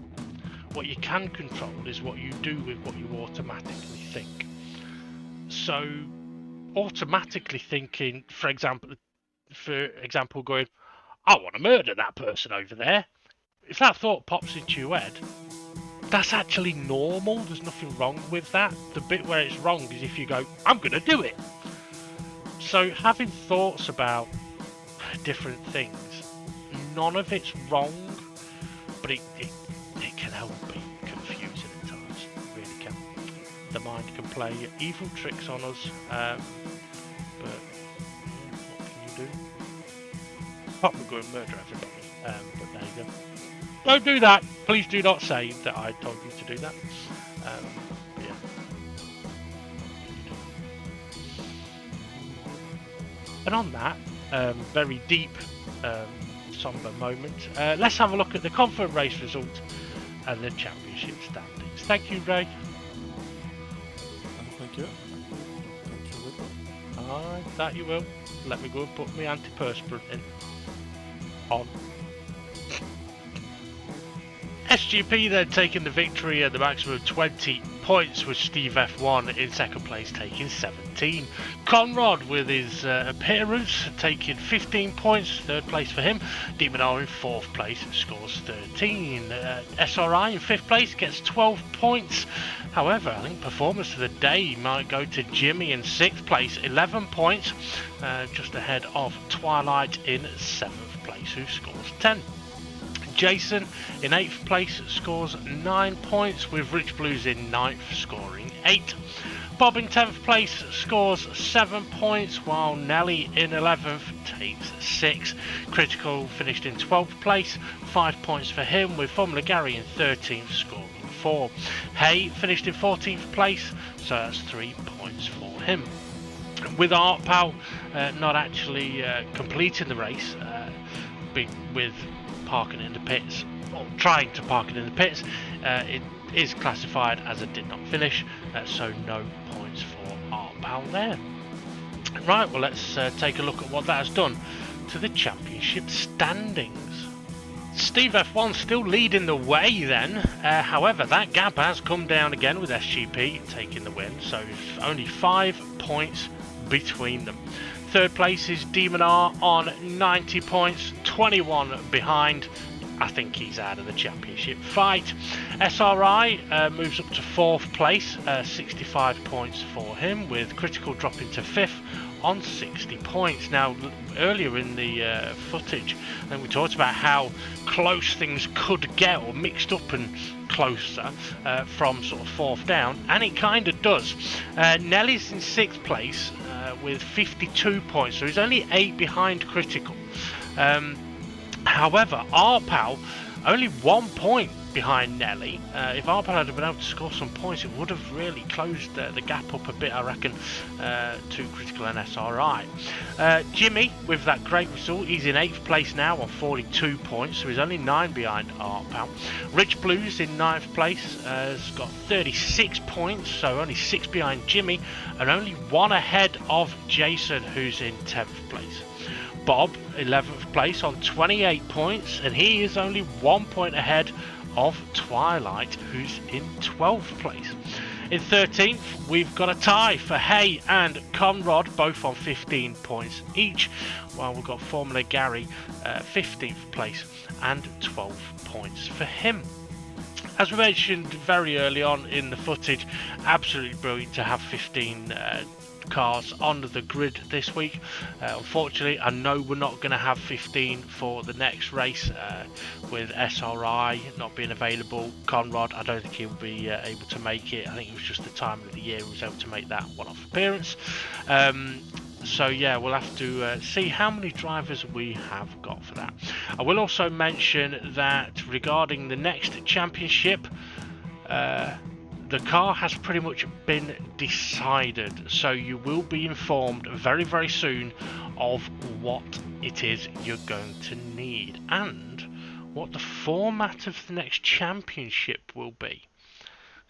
What you can control is what you do with what you automatically think. So, automatically thinking, for example, going, I want to murder that person over there. If that thought pops into your head, that's actually normal. There's nothing wrong with that. The bit where it's wrong is if you go, I'm going to do it. So having thoughts about different things, none of it's wrong, but it can help be confusing at times. It really can. The mind can play evil tricks on us, but yeah, what can you do? Apart from go and murder everybody. But there you go. Don't do that. Please do not say that I told you to do that. But yeah. And on that very deep, somber moment, let's have a look at the confirmed race result and the championship standings. Thank you, Ray. Thank you. Alright, that you will. Let me go and put my antiperspirant in. On. SGP then taking the victory at the maximum of 20 points, with Steve F1 in second place taking 17. Conrad with his appearance taking 15 points, third place for him. Demon R in fourth place scores 13. SRI in fifth place gets 12 points. However, I think performance of the day might go to Jimmy in sixth place, 11 points, just ahead of Twilight in seventh place, who scores 10. Jason in 8th place scores 9 points, with Rich Blues in 9th scoring 8. Bob in 10th place scores 7 points, while Nelly in 11th takes 6. Critical finished in 12th place, 5 points for him, with Formula Gary in 13th scoring 4. Hay finished in 14th place, so that's 3 points for him. With Art Pal not actually completing the race, with parking in the pits, or trying to park it in the pits, it is classified as a did not finish, so no points for Art Pal there. Right, well, let's take a look at what that has done to the championship standings. Steve F1 still leading the way then, however that gap has come down again, with SGP taking the win, so only 5 points between them. Third place is Demon R on 90 points, 21 behind. I think he's out of the championship fight. SRI moves up to 4th place, 65 points for him, with Critical dropping to 5th on 60 points. Now, earlier in the footage, I think we talked about how close things could get, or mixed up and closer from sort of 4th down, and it kind of does. Nelly's in 6th place with 52 points, so he's only 8 behind Critical. However, Arpal only 1 point behind Nelly. If Arpal had been able to score some points, it would have really closed the gap up a bit, I reckon, to Critical and SRI. Jimmy, with that great result, he's in 8th place now on 42 points, so he's only 9 behind Arpal. Rich Blues in 9th place has got 36 points, so only 6 behind Jimmy, and only 1 ahead of Jason, who's in 10th place. Bob, 11th place on 28 points, and he is only 1 point ahead of Twilight, who's in 12th place. In 13th, we've got a tie for Hay and Conrad, both on 15 points each, while we've got Formula Gary, 15th place, and 12 points for him. As we mentioned very early on in the footage, absolutely brilliant to have 15 cars on the grid this week. Unfortunately, I know we're not going to have 15 for the next race with SRI not being available. Conrad, I don't think he'll be able to make it. I think it was just the time of the year he was able to make that one-off appearance. So yeah, we'll have to see how many drivers we have got for that. I will also mention that regarding the next championship, the car has pretty much been decided, so you will be informed very, very soon of what it is you're going to need and what the format of the next championship will be.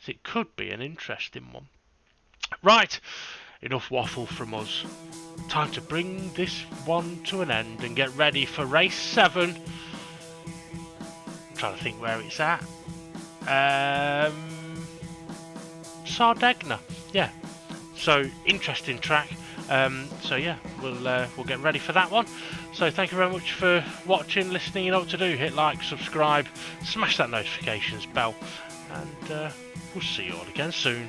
So it could be an interesting one. Right, enough waffle from us. Time to bring this one to an end and get ready for race 7. I'm trying to think where it's at. Sardegna, yeah. So interesting track. So yeah, we'll get ready for that one. So thank you very much for watching, listening. You know what to do. Hit like, subscribe, smash that notifications bell, and we'll see you all again soon.